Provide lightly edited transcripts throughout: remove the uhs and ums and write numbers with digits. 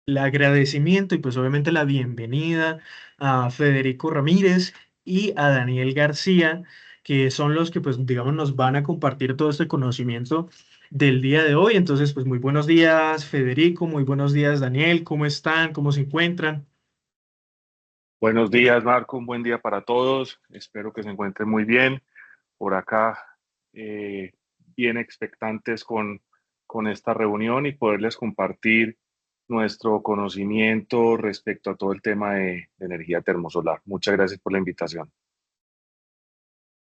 el agradecimiento y pues obviamente la bienvenida a Federico Ramírez y a Daniel García, que son los que pues digamos nos van a compartir todo este conocimiento del día de hoy. Entonces pues muy buenos días Federico, muy buenos días Daniel, ¿cómo están? ¿Cómo se encuentran? Buenos días, Marco. Un buen día para todos. Espero que se encuentren muy bien. Por acá, eh, bien expectantes con esta reunión y poderles compartir nuestro conocimiento respecto a todo el tema de energía termosolar. Muchas gracias por la invitación.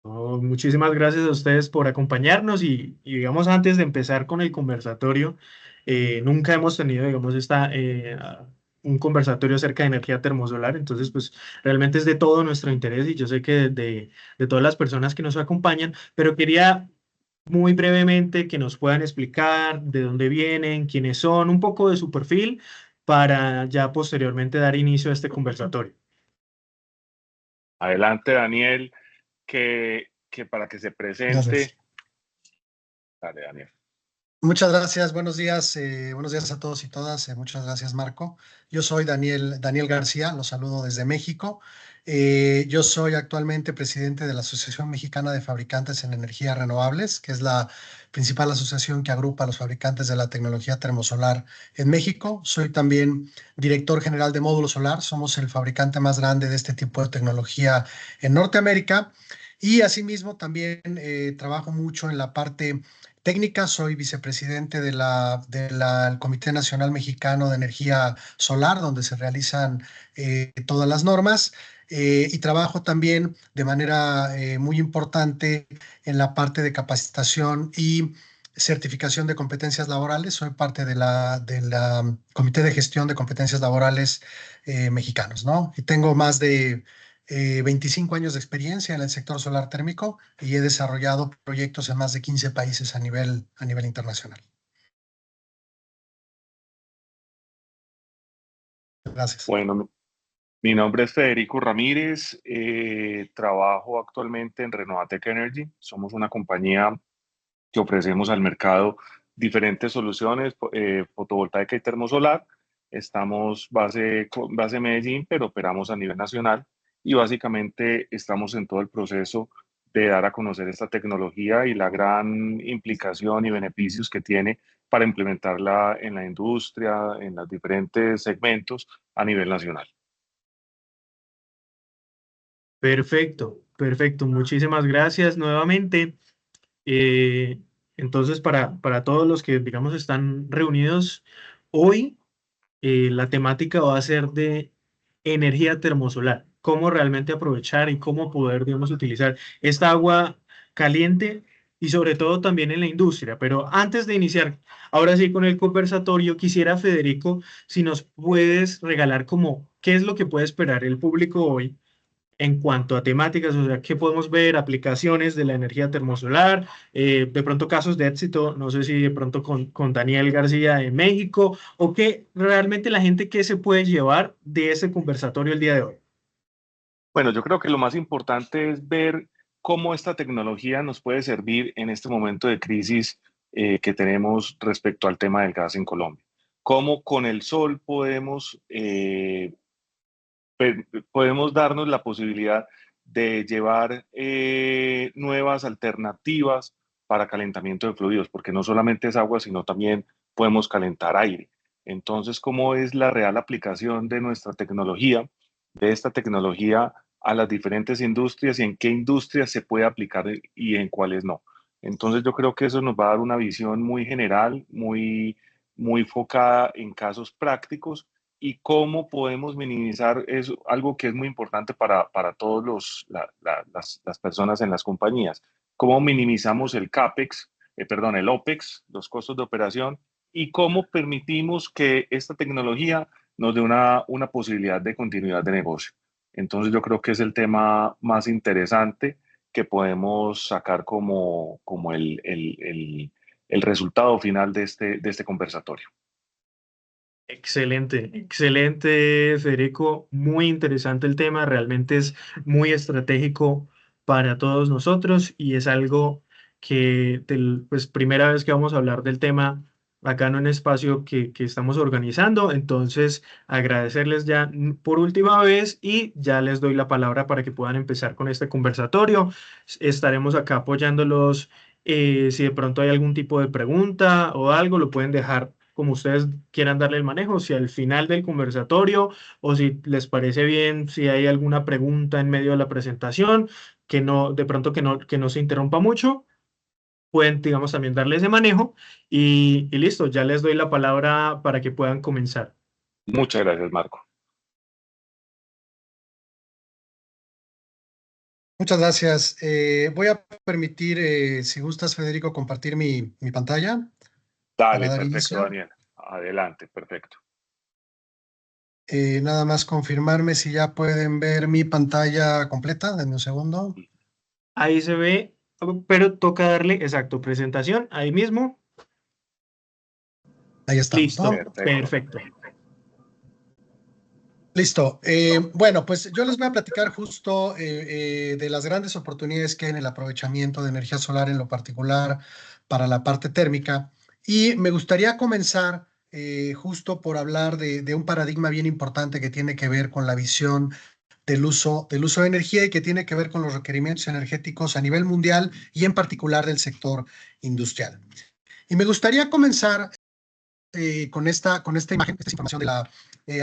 Oh, muchísimas gracias a ustedes por acompañarnos y, digamos antes de empezar con el conversatorio, nunca hemos tenido digamos un conversatorio acerca de energía termosolar, entonces pues realmente es de todo nuestro interés y yo sé que de todas las personas que nos acompañan, pero quería muy brevemente que nos puedan explicar de dónde vienen, quiénes son, un poco de su perfil para ya posteriormente dar inicio a este conversatorio. Adelante, Daniel, que para que se Gracias. presente. Dale, Daniel. Muchas gracias, buenos días a todos y todas. Muchas gracias, Marco. Yo soy Daniel García, los saludo desde México. Yo soy actualmente presidente de la Asociación Mexicana de Fabricantes en Energías Renovables, que es la principal asociación que agrupa a los fabricantes de la tecnología termosolar en México. Soy también director general de Módulo Solar. Somos el fabricante más grande de este tipo de tecnología en Norteamérica. Y asimismo también trabajo mucho en la parte técnica. Soy vicepresidente del Comité Nacional Mexicano de Energía Solar, donde se realizan todas las normas. Y trabajo también de manera muy importante en la parte de capacitación y certificación de competencias laborales. Soy parte de la Comité de Gestión de Competencias Laborales mexicanos, ¿no? Y tengo más de 25 años de experiencia en el sector solar térmico y he desarrollado proyectos en más de 15 países a nivel internacional. Gracias. Bueno, mi nombre es Federico Ramírez. Trabajo actualmente en Renovatec Energy. Somos una compañía que ofrecemos al mercado diferentes soluciones, fotovoltaica y termosolar. Estamos base Medellín, pero operamos a nivel nacional y básicamente estamos en todo el proceso de dar a conocer esta tecnología y la gran implicación y beneficios que tiene para implementarla en la industria, en los diferentes segmentos a nivel nacional. Perfecto, perfecto. Muchísimas gracias nuevamente. Eh, entonces, para todos los que, digamos, están reunidos hoy, la temática va a ser de energía termosolar, cómo realmente aprovechar y cómo poder, digamos, utilizar esta agua caliente y sobre todo también en la industria. Pero antes de iniciar, ahora sí con el conversatorio, quisiera, Federico, si nos puedes regalar como qué es lo que puede esperar el público hoy en cuanto a temáticas, o sea, qué podemos ver, aplicaciones de la energía termosolar, de pronto casos de éxito, no sé si de pronto con Daniel García en México, o qué realmente la gente que se puede llevar de ese conversatorio el día de hoy. Bueno, yo creo que lo más importante es ver cómo esta tecnología nos puede servir en este momento de crisis que tenemos respecto al tema del gas en Colombia. Cómo con el sol podemos darnos la posibilidad de llevar nuevas alternativas para calentamiento de fluidos, porque no solamente es agua, sino también podemos calentar aire. Entonces, ¿cómo es la real aplicación de nuestra tecnología, de esta tecnología a las diferentes industrias y en qué industrias se puede aplicar y en cuáles no? Entonces, yo creo que eso nos va a dar una visión muy general, muy focada en casos prácticos y cómo podemos minimizar eso, algo que es muy importante para todos las personas en las compañías. Cómo minimizamos el CAPEX, perdón, el OPEX, los costos de operación, y cómo permitimos que esta tecnología nos dé una posibilidad de continuidad de negocio. Entonces yo creo que es el tema más interesante que podemos sacar como el resultado final de este conversatorio. Excelente, excelente, Federico. Muy interesante el tema, realmente es muy estratégico para todos nosotros y es algo que, pues, primera vez que vamos a hablar del tema acá en un espacio que estamos organizando. Entonces, agradecerles ya por última vez y ya les doy la palabra para que puedan empezar con este conversatorio. Estaremos acá apoyándolos. Si de pronto hay algún tipo de pregunta o algo, lo pueden dejar como ustedes quieran darle el manejo, si al final del conversatorio o si les parece bien, si hay alguna pregunta en medio de la presentación, que no, de pronto que no se interrumpa mucho, pueden, digamos, también darle ese manejo y listo, ya les doy la palabra para que puedan comenzar. Muchas gracias, Marco. Muchas gracias. Voy a permitir, si gustas, Federico, compartir mi pantalla para Dale, dar perfecto, inicio. Daniel. Adelante, perfecto. Nada más confirmarme si ya pueden ver mi pantalla completa. Denme un segundo. Ahí se ve, pero toca darle, exacto, presentación, ahí mismo. Ahí estamos, Listo, ¿no? Perfecto. perfecto. Listo. Bueno, pues yo les voy a platicar justo de las grandes oportunidades que hay en el aprovechamiento de energía solar, en lo particular para la parte térmica. Y me gustaría comenzar justo por hablar de un paradigma bien importante que tiene que ver con la visión del uso de energía y que tiene que ver con los requerimientos energéticos a nivel mundial y en particular del sector industrial. Y me gustaría comenzar con esta imagen, esta información de la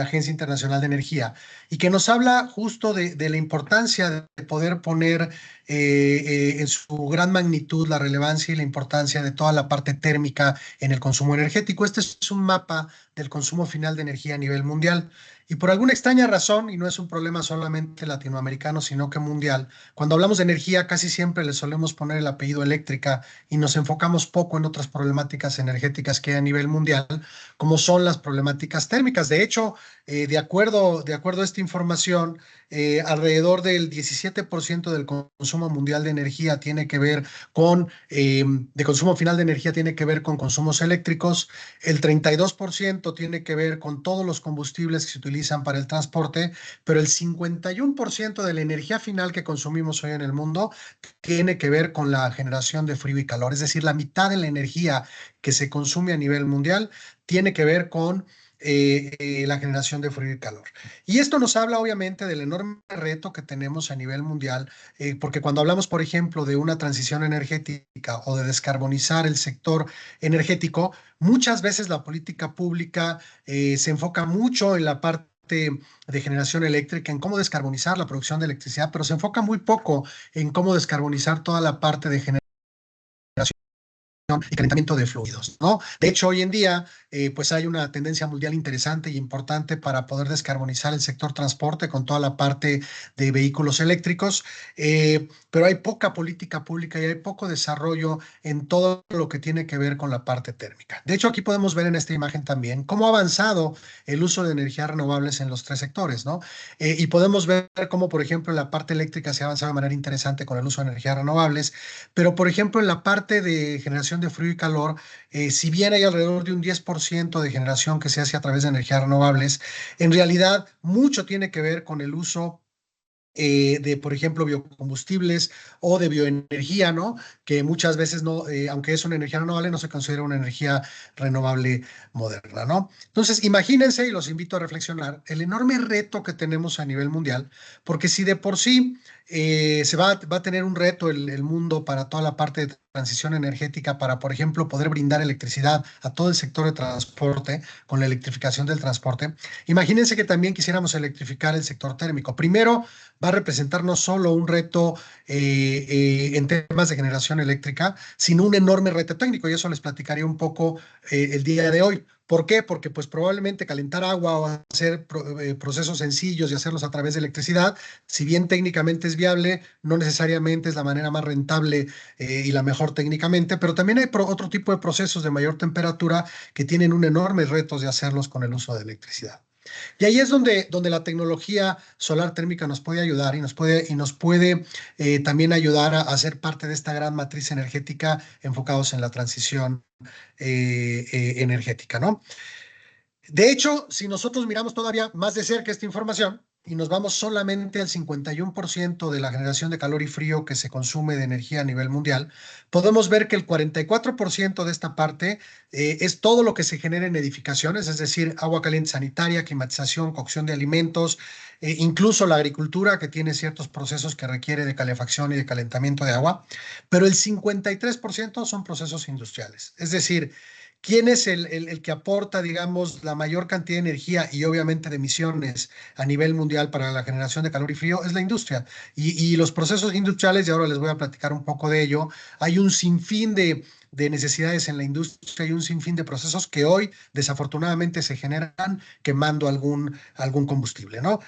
Agencia Internacional de Energía, y que nos habla justo de la importancia de poder poner en su gran magnitud la relevancia y la importancia de toda la parte térmica en el consumo energético. Este es un mapa del consumo final de energía a nivel mundial. Y por alguna extraña razón, y no es un problema solamente latinoamericano, sino que mundial, cuando hablamos de energía casi siempre le solemos poner el apellido eléctrica y nos enfocamos poco en otras problemáticas energéticas que hay a nivel mundial, como son las problemáticas térmicas. De hecho, de acuerdo a esta información, alrededor del 17% del consumo mundial de energía tiene que ver de consumo final de energía tiene que ver con consumos eléctricos, el 32% tiene que ver con todos los combustibles que se utilizan para el transporte, pero el 51% de la energía final que consumimos hoy en el mundo tiene que ver con la generación de frío y calor, es decir, la mitad de la energía que se consume a nivel mundial tiene que ver con la generación de frío y calor. Y esto nos habla obviamente del enorme reto que tenemos a nivel mundial, porque cuando hablamos, por ejemplo, de una transición energética o de descarbonizar el sector energético, muchas veces la política pública se enfoca mucho en la parte de generación eléctrica, en cómo descarbonizar la producción de electricidad, pero se enfoca muy poco en cómo descarbonizar toda la parte de generación y calentamiento de fluidos, ¿no? De hecho, hoy en día, pues hay una tendencia mundial interesante y importante para poder descarbonizar el sector transporte con toda la parte de vehículos eléctricos, pero hay poca política pública y hay poco desarrollo en todo lo que tiene que ver con la parte térmica. De hecho, aquí podemos ver en esta imagen también cómo ha avanzado el uso de energías renovables en los tres sectores, ¿no? Y podemos ver cómo, por ejemplo, en la parte eléctrica se ha avanzado de manera interesante con el uso de energías renovables, pero, por ejemplo, en la parte de generación de frío y calor, si bien hay alrededor de un 10% de generación que se hace a través de energías renovables, en realidad mucho tiene que ver con el uso de, por ejemplo, biocombustibles o de bioenergía, ¿no? Que muchas veces no, aunque es una energía renovable, no se considera una energía renovable moderna, ¿no? Entonces, imagínense, y los invito a reflexionar, el enorme reto que tenemos a nivel mundial, porque si de por sí va a tener un reto el mundo para toda la parte de transición energética, para, por ejemplo, poder brindar electricidad a todo el sector de transporte, con la electrificación del transporte, imagínense que también quisiéramos electrificar el sector térmico. Primero, va a representar no solo un reto en temas de generación eléctrica, sino un enorme reto técnico, y eso les platicaré un poco el día de hoy. ¿Por qué? Porque pues probablemente calentar agua o hacer procesos sencillos y hacerlos a través de electricidad, si bien técnicamente es viable, no necesariamente es la manera más rentable y la mejor técnicamente, pero también hay otro tipo de procesos de mayor temperatura que tienen un enorme reto de hacerlos con el uso de electricidad. Y ahí es donde la tecnología solar térmica nos puede ayudar y nos puede también ayudar a ser parte de esta gran matriz energética enfocados en la transición energética, ¿no? De hecho, si nosotros miramos todavía más de cerca esta información, y nos vamos solamente al 51% de la generación de calor y frío que se consume de energía a nivel mundial, podemos ver que el 44% de esta parte es todo lo que se genera en edificaciones, es decir, agua caliente sanitaria, climatización, cocción de alimentos, incluso la agricultura que tiene ciertos procesos que requiere de calefacción y de calentamiento de agua, pero el 53% son procesos industriales, es decir, ¿quién es el que aporta, digamos, la mayor cantidad de energía y obviamente de emisiones a nivel mundial para la generación de calor y frío? Es la industria. Y los procesos industriales, y ahora les voy a platicar un poco de ello, hay un sinfín de necesidades en la industria y un sinfín de procesos que hoy desafortunadamente se generan quemando algún combustible, ¿no?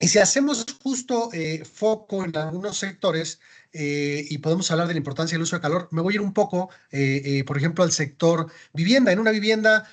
Y si hacemos justo foco en algunos sectores y podemos hablar de la importancia del uso de calor, me voy a ir un poco, por ejemplo, al sector vivienda. En una vivienda,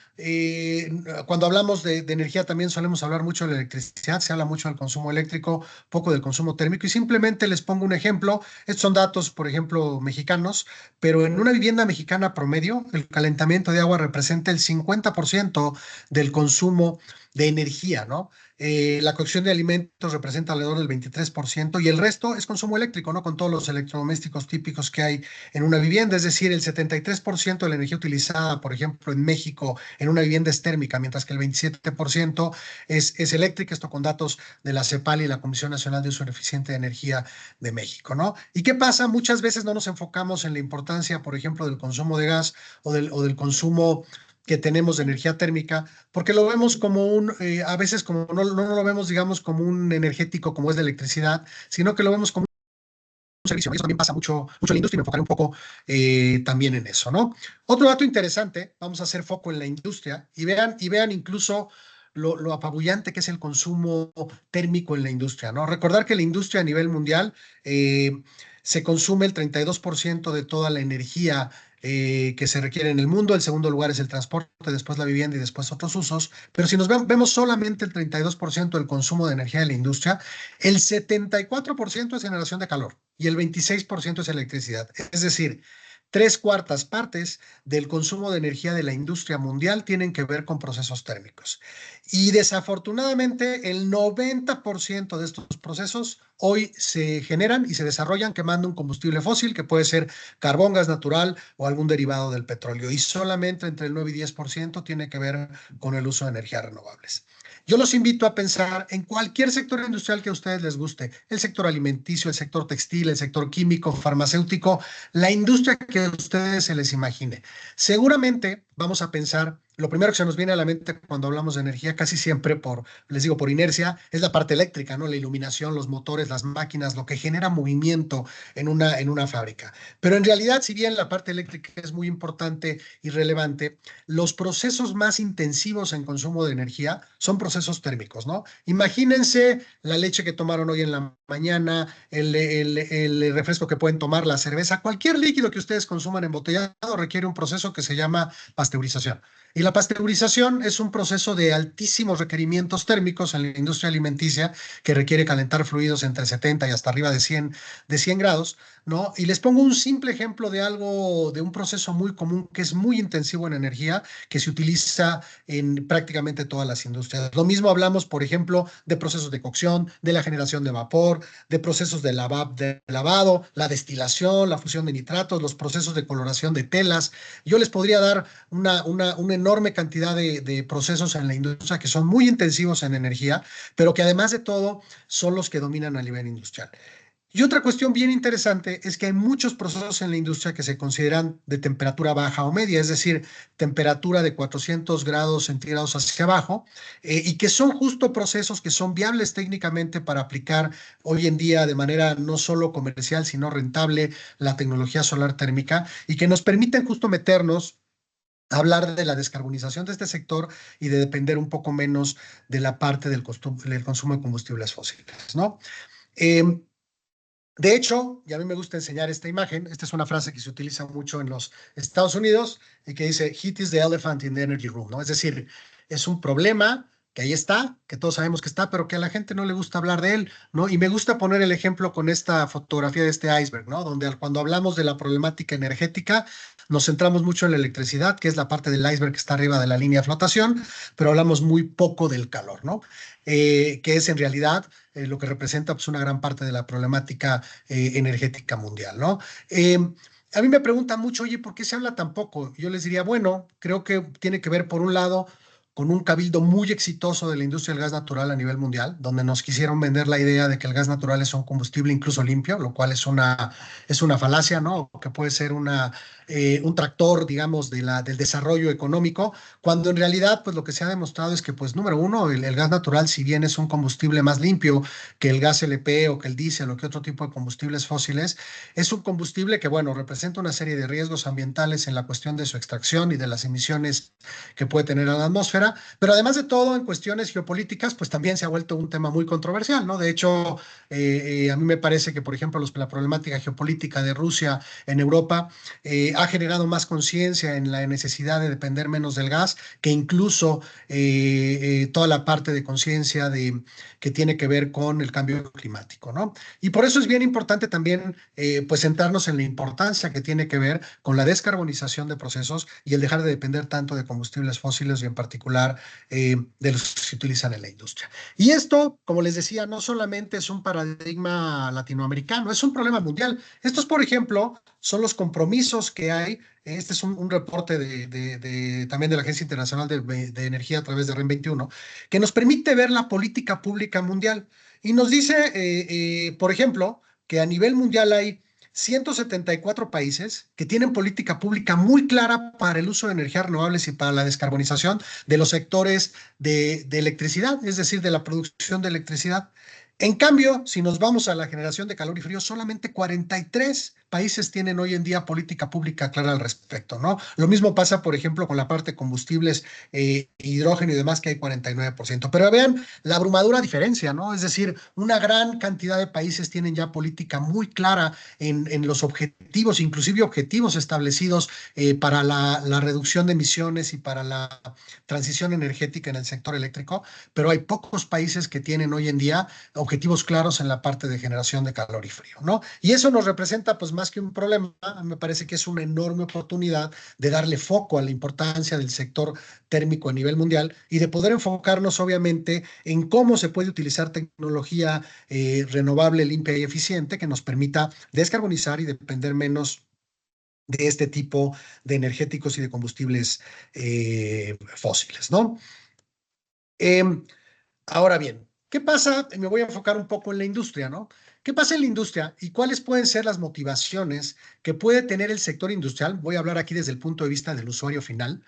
cuando hablamos de energía también solemos hablar mucho de la electricidad, se habla mucho del consumo eléctrico, poco del consumo térmico y simplemente les pongo un ejemplo. Estos son datos, por ejemplo, mexicanos, pero en una vivienda mexicana promedio, el calentamiento de agua representa el 50% del consumo de energía, ¿no? La cocción de alimentos representa alrededor del 23% y el resto es consumo eléctrico, ¿no? Con todos los electrodomésticos típicos que hay en una vivienda, es decir, el 73% de la energía utilizada, por ejemplo, en México, en una vivienda es térmica, mientras que el 27% es eléctrica, esto con datos de la CEPAL y la Comisión Nacional de Uso Eficiente de Energía de México, ¿no? ¿Y qué pasa? Muchas veces no nos enfocamos en la importancia, por ejemplo, del consumo de gas o del consumo que tenemos de energía térmica, porque lo vemos como a veces como no lo vemos, digamos, como un energético como es la electricidad, sino que lo vemos como un servicio. Y eso también pasa mucho en la industria y me enfocaré un poco también en eso, ¿no? Otro dato interesante, vamos a hacer foco en la industria y vean incluso lo apabullante que es el consumo térmico en la industria, ¿no? Recordar que la industria a nivel mundial se consume el 32% de toda la energía que se requiere en el mundo. El segundo lugar es el transporte, después la vivienda y después otros usos. Pero si nos vemos solamente el 32% del consumo de energía de la industria, el 74% es generación de calor y el 26% es electricidad. Es decir, 3/4 partes del consumo de energía de la industria mundial tienen que ver con procesos térmicos. Y desafortunadamente el 90% de estos procesos hoy se generan y se desarrollan quemando un combustible fósil que puede ser carbón, gas natural o algún derivado del petróleo. Y solamente entre el 9 y 10% tiene que ver con el uso de energías renovables. Yo los invito a pensar en cualquier sector industrial que a ustedes les guste, el sector alimenticio, el sector textil, el sector químico, farmacéutico, la industria que a ustedes se les imagine. Seguramente vamos a pensar, lo primero que se nos viene a la mente cuando hablamos de energía, casi siempre les digo, por inercia, es la parte eléctrica, ¿no? La iluminación, los motores, las máquinas, lo que genera movimiento en una fábrica. Pero en realidad, si bien la parte eléctrica es muy importante y relevante, los procesos más intensivos en consumo de energía son procesos térmicos, ¿no? Imagínense la leche que tomaron hoy en la mañana, el refresco que pueden tomar, la cerveza, cualquier líquido que ustedes consuman embotellado requiere un proceso que se llama pasteurización. Y la pasteurización es un proceso de altísimos requerimientos térmicos en la industria alimenticia que requiere calentar fluidos entre 70 y hasta arriba de 100 grados, ¿no? Y les pongo un simple ejemplo de un proceso muy común que es muy intensivo en energía, que se utiliza en prácticamente todas las industrias. Lo mismo hablamos, por ejemplo, de procesos de cocción, de la generación de vapor, de procesos de lavado, la destilación, la fusión de nitratos, los procesos de coloración de telas. Yo les podría dar una enorme cantidad de procesos en la industria que son muy intensivos en energía, pero que además de todo son los que dominan a nivel industrial. Y otra cuestión bien interesante es que hay muchos procesos en la industria que se consideran de temperatura baja o media, es decir, temperatura de 400 grados centígrados hacia abajo, y que son justo procesos que son viables técnicamente para aplicar hoy en día de manera no solo comercial, sino rentable la tecnología solar térmica y que nos permiten justo meternos a hablar de la descarbonización de este sector y de depender un poco menos de la parte del consumo de combustibles fósiles, ¿no? De hecho, y a mí me gusta enseñar esta imagen, esta es una frase que se utiliza mucho en los Estados Unidos y que dice, heat is the elephant in the energy room, ¿no? Es decir, es un problema que ahí está, que todos sabemos que está, pero que a la gente no le gusta hablar de él, ¿no? Y me gusta poner el ejemplo con esta fotografía de este iceberg, ¿no? Donde cuando hablamos de la problemática energética, nos centramos mucho en la electricidad, que es la parte del iceberg que está arriba de la línea de flotación, pero hablamos muy poco del calor, ¿no? Que es en realidad lo que representa pues, una gran parte de la problemática energética mundial, ¿no? A mí me preguntan mucho, oye, ¿por qué se habla tan poco? Yo les diría, bueno, creo que tiene que ver, por un lado, con un cabildo muy exitoso de la industria del gas natural a nivel mundial, donde nos quisieron vender la idea de que el gas natural es un combustible incluso limpio, lo cual es una falacia, ¿no? Que puede ser un tractor, digamos, del desarrollo económico, cuando en realidad, pues lo que se ha demostrado es que, pues, número uno, el gas natural, si bien es un combustible más limpio que el gas LP o que el diésel o que otro tipo de combustibles fósiles, es un combustible que, bueno, representa una serie de riesgos ambientales en la cuestión de su extracción y de las emisiones que puede tener a la atmósfera, pero además de todo, en cuestiones geopolíticas, pues también se ha vuelto un tema muy controversial, ¿no? De hecho, a mí me parece que, por ejemplo, la problemática geopolítica de Rusia en Europa ha generado más conciencia en la necesidad de depender menos del gas, que incluso toda la parte de conciencia que tiene que ver con el cambio climático, ¿no? Y por eso es bien importante también, pues, centrarnos en la importancia que tiene que ver con la descarbonización de procesos y el dejar de depender tanto de combustibles fósiles y en particular de los que se utilizan en la industria. Y esto, como les decía, no solamente es un paradigma latinoamericano, es un problema mundial. Estos, por ejemplo, son los compromisos que hay. Este es un reporte también de la Agencia Internacional de Energía a través de REN 21, que nos permite ver la política pública mundial. Y nos dice, por ejemplo, que a nivel mundial hay 174 países que tienen política pública muy clara para el uso de energías renovables y para la descarbonización de los sectores de electricidad, es decir, de la producción de electricidad. En cambio, si nos vamos a la generación de calor y frío, solamente 43 países tienen hoy en día política pública clara al respecto, ¿no? Lo mismo pasa, por ejemplo, con la parte de combustibles, hidrógeno y demás, que hay 49%. Pero vean la abrumadora diferencia, ¿no? Es decir, una gran cantidad de países tienen ya política muy clara en los objetivos, inclusive objetivos establecidos para la reducción de emisiones y para la transición energética en el sector eléctrico, pero hay pocos países que tienen hoy en día objetivos claros en la parte de generación de calor y frío, ¿no? Y eso nos representa, pues, más que un problema, me parece que es una enorme oportunidad de darle foco a la importancia del sector térmico a nivel mundial y de poder enfocarnos, obviamente, en cómo se puede utilizar tecnología renovable, limpia y eficiente que nos permita descarbonizar y depender menos de este tipo de energéticos y de combustibles fósiles, ¿no? Eh, Ahora bien, ¿qué pasa? Me voy a enfocar un poco en la industria, ¿no? ¿Qué pasa en la industria y cuáles pueden ser las motivaciones que puede tener el sector industrial? Voy a hablar aquí desde el punto de vista del usuario final,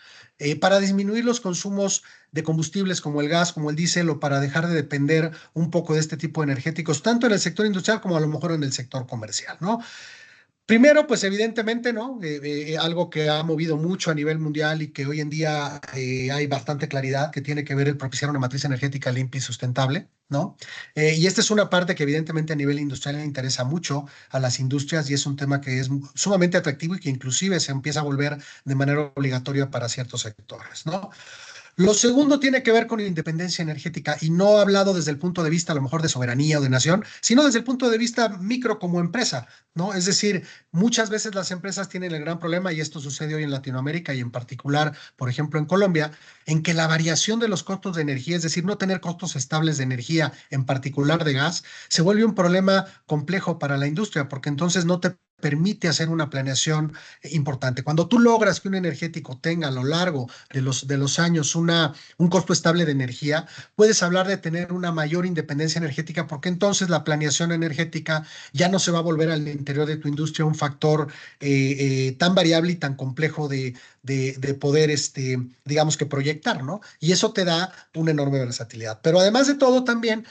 para disminuir los consumos de combustibles como el gas, como el diésel, o para dejar de depender un poco de este tipo de energéticos, tanto en el sector industrial como a lo mejor en el sector comercial, ¿no? Primero, pues evidentemente, ¿no? Algo que ha movido mucho a nivel mundial y que hoy en día hay bastante claridad, que tiene que ver el propiciar una matriz energética limpia y sustentable, ¿no? Y esta es una parte que evidentemente a nivel industrial le interesa mucho a las industrias y es un tema que es sumamente atractivo y que inclusive se empieza a volver de manera obligatoria para ciertos sectores, ¿no? Lo segundo tiene que ver con independencia energética y no he hablado desde el punto de vista a lo mejor de soberanía o de nación, sino desde el punto de vista micro como empresa, ¿no? Es decir, muchas veces las empresas tienen el gran problema, y esto sucede hoy en Latinoamérica y en particular, por ejemplo, en Colombia, en que la variación de los costos de energía, es decir, no tener costos estables de energía, en particular de gas, se vuelve un problema complejo para la industria, porque entonces no te permite hacer una planeación importante. Cuando tú logras que un energético tenga a lo largo de los años un costo estable de energía, puedes hablar de tener una mayor independencia energética, porque entonces la planeación energética ya no se va a volver al interior de tu industria un factor tan variable y tan complejo de poder, digamos que proyectar, ¿no? Y eso te da una enorme versatilidad. Pero además de todo, también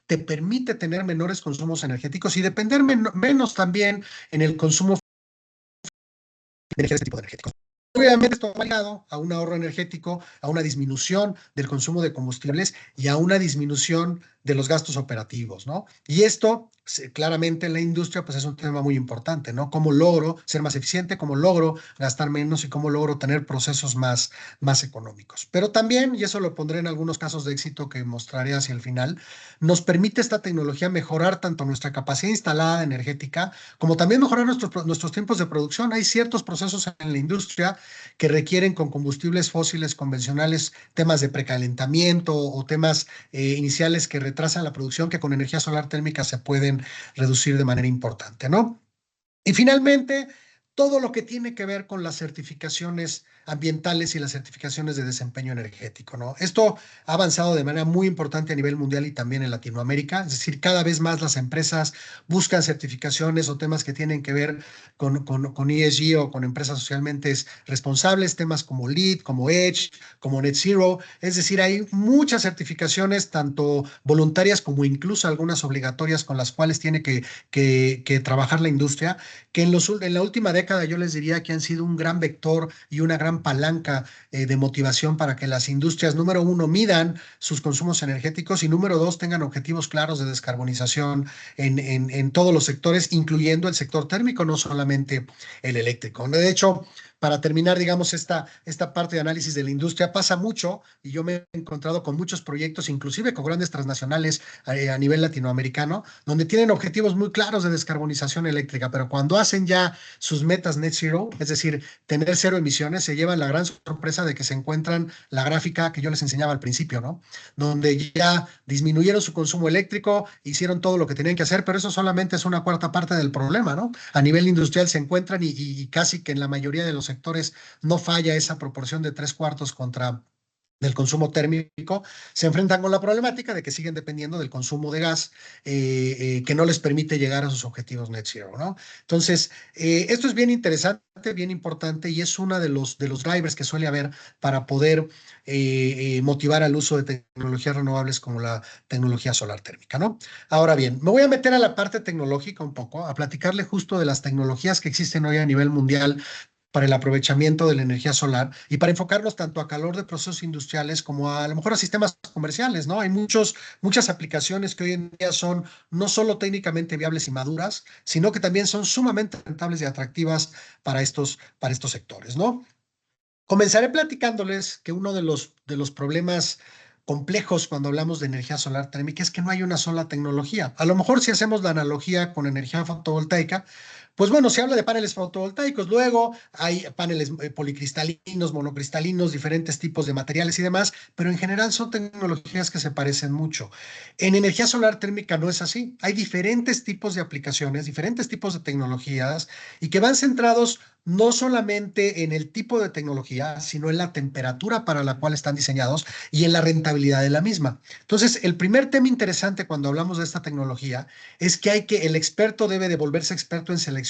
te permite tener menores consumos energéticos y depender menos también en el consumo de energía de este tipo de energéticos. Obviamente esto va ligado a un ahorro energético, a una disminución del consumo de combustibles y a una disminución de los gastos operativos, ¿no? Y esto, claramente en la industria, pues es un tema muy importante, ¿no? ¿Cómo logro ser más eficiente? ¿Cómo logro gastar menos? ¿Y cómo logro tener procesos más económicos? Pero también, y eso lo pondré en algunos casos de éxito que mostraré hacia el final, nos permite esta tecnología mejorar tanto nuestra capacidad instalada energética, como también mejorar nuestros tiempos de producción. Hay ciertos procesos en la industria que requieren con combustibles fósiles convencionales temas de precalentamiento o temas iniciales que retrasan la producción, que con energía solar térmica se pueden reducir de manera importante, ¿no? Y finalmente, todo lo que tiene que ver con las certificaciones ambientales y las certificaciones de desempeño energético, ¿no? Esto ha avanzado de manera muy importante a nivel mundial y también en Latinoamérica. Es decir, cada vez más las empresas buscan certificaciones o temas que tienen que ver con ESG o con empresas socialmente responsables, temas como LEED, como EDGE, como Net Zero. Es decir, hay muchas certificaciones, tanto voluntarias como incluso algunas obligatorias con las cuales tiene que trabajar la industria, que en la última década yo les diría que han sido un gran vector y una gran palanca de motivación para que las industrias, número uno, midan sus consumos energéticos y número dos, tengan objetivos claros de descarbonización en todos los sectores, incluyendo el sector térmico, no solamente el eléctrico. De hecho, para terminar, digamos, esta parte de análisis de la industria, pasa mucho, y yo me he encontrado con muchos proyectos, inclusive con grandes transnacionales a nivel latinoamericano, donde tienen objetivos muy claros de descarbonización eléctrica, pero cuando hacen ya sus metas net zero, es decir, tener cero emisiones, se llevan la gran sorpresa de que se encuentran la gráfica que yo les enseñaba al principio, ¿no? Donde ya disminuyeron su consumo eléctrico, hicieron todo lo que tenían que hacer, pero eso solamente es una cuarta parte del problema, ¿no? A nivel industrial se encuentran y casi que en la mayoría de los sectores no falla esa proporción de 3/4 contra del consumo térmico, se enfrentan con la problemática de que siguen dependiendo del consumo de gas que no les permite llegar a sus objetivos net zero, ¿no? Entonces, esto es bien interesante, bien importante y es uno de los drivers que suele haber para poder motivar al uso de tecnologías renovables como la tecnología solar térmica, ¿no? Ahora bien, me voy a meter a la parte tecnológica un poco, a platicarle justo de las tecnologías que existen hoy a nivel mundial para el aprovechamiento de la energía solar y para enfocarnos tanto a calor de procesos industriales como a lo mejor a sistemas comerciales, ¿no? Hay muchas aplicaciones que hoy en día son no solo técnicamente viables y maduras, sino que también son sumamente rentables y atractivas para estos sectores, ¿no? Comenzaré platicándoles que uno de los problemas complejos cuando hablamos de energía solar térmica es que no hay una sola tecnología. A lo mejor si hacemos la analogía con energía fotovoltaica, pues bueno, se habla de paneles fotovoltaicos, luego hay paneles policristalinos, monocristalinos, diferentes tipos de materiales y demás, pero en general son tecnologías que se parecen mucho. En energía solar térmica no es así. Hay diferentes tipos de aplicaciones, diferentes tipos de tecnologías y que van centrados no solamente en el tipo de tecnología, sino en la temperatura para la cual están diseñados y en la rentabilidad de la misma. Entonces, el primer tema interesante cuando hablamos de esta tecnología es que el experto debe de volverse experto en seleccionar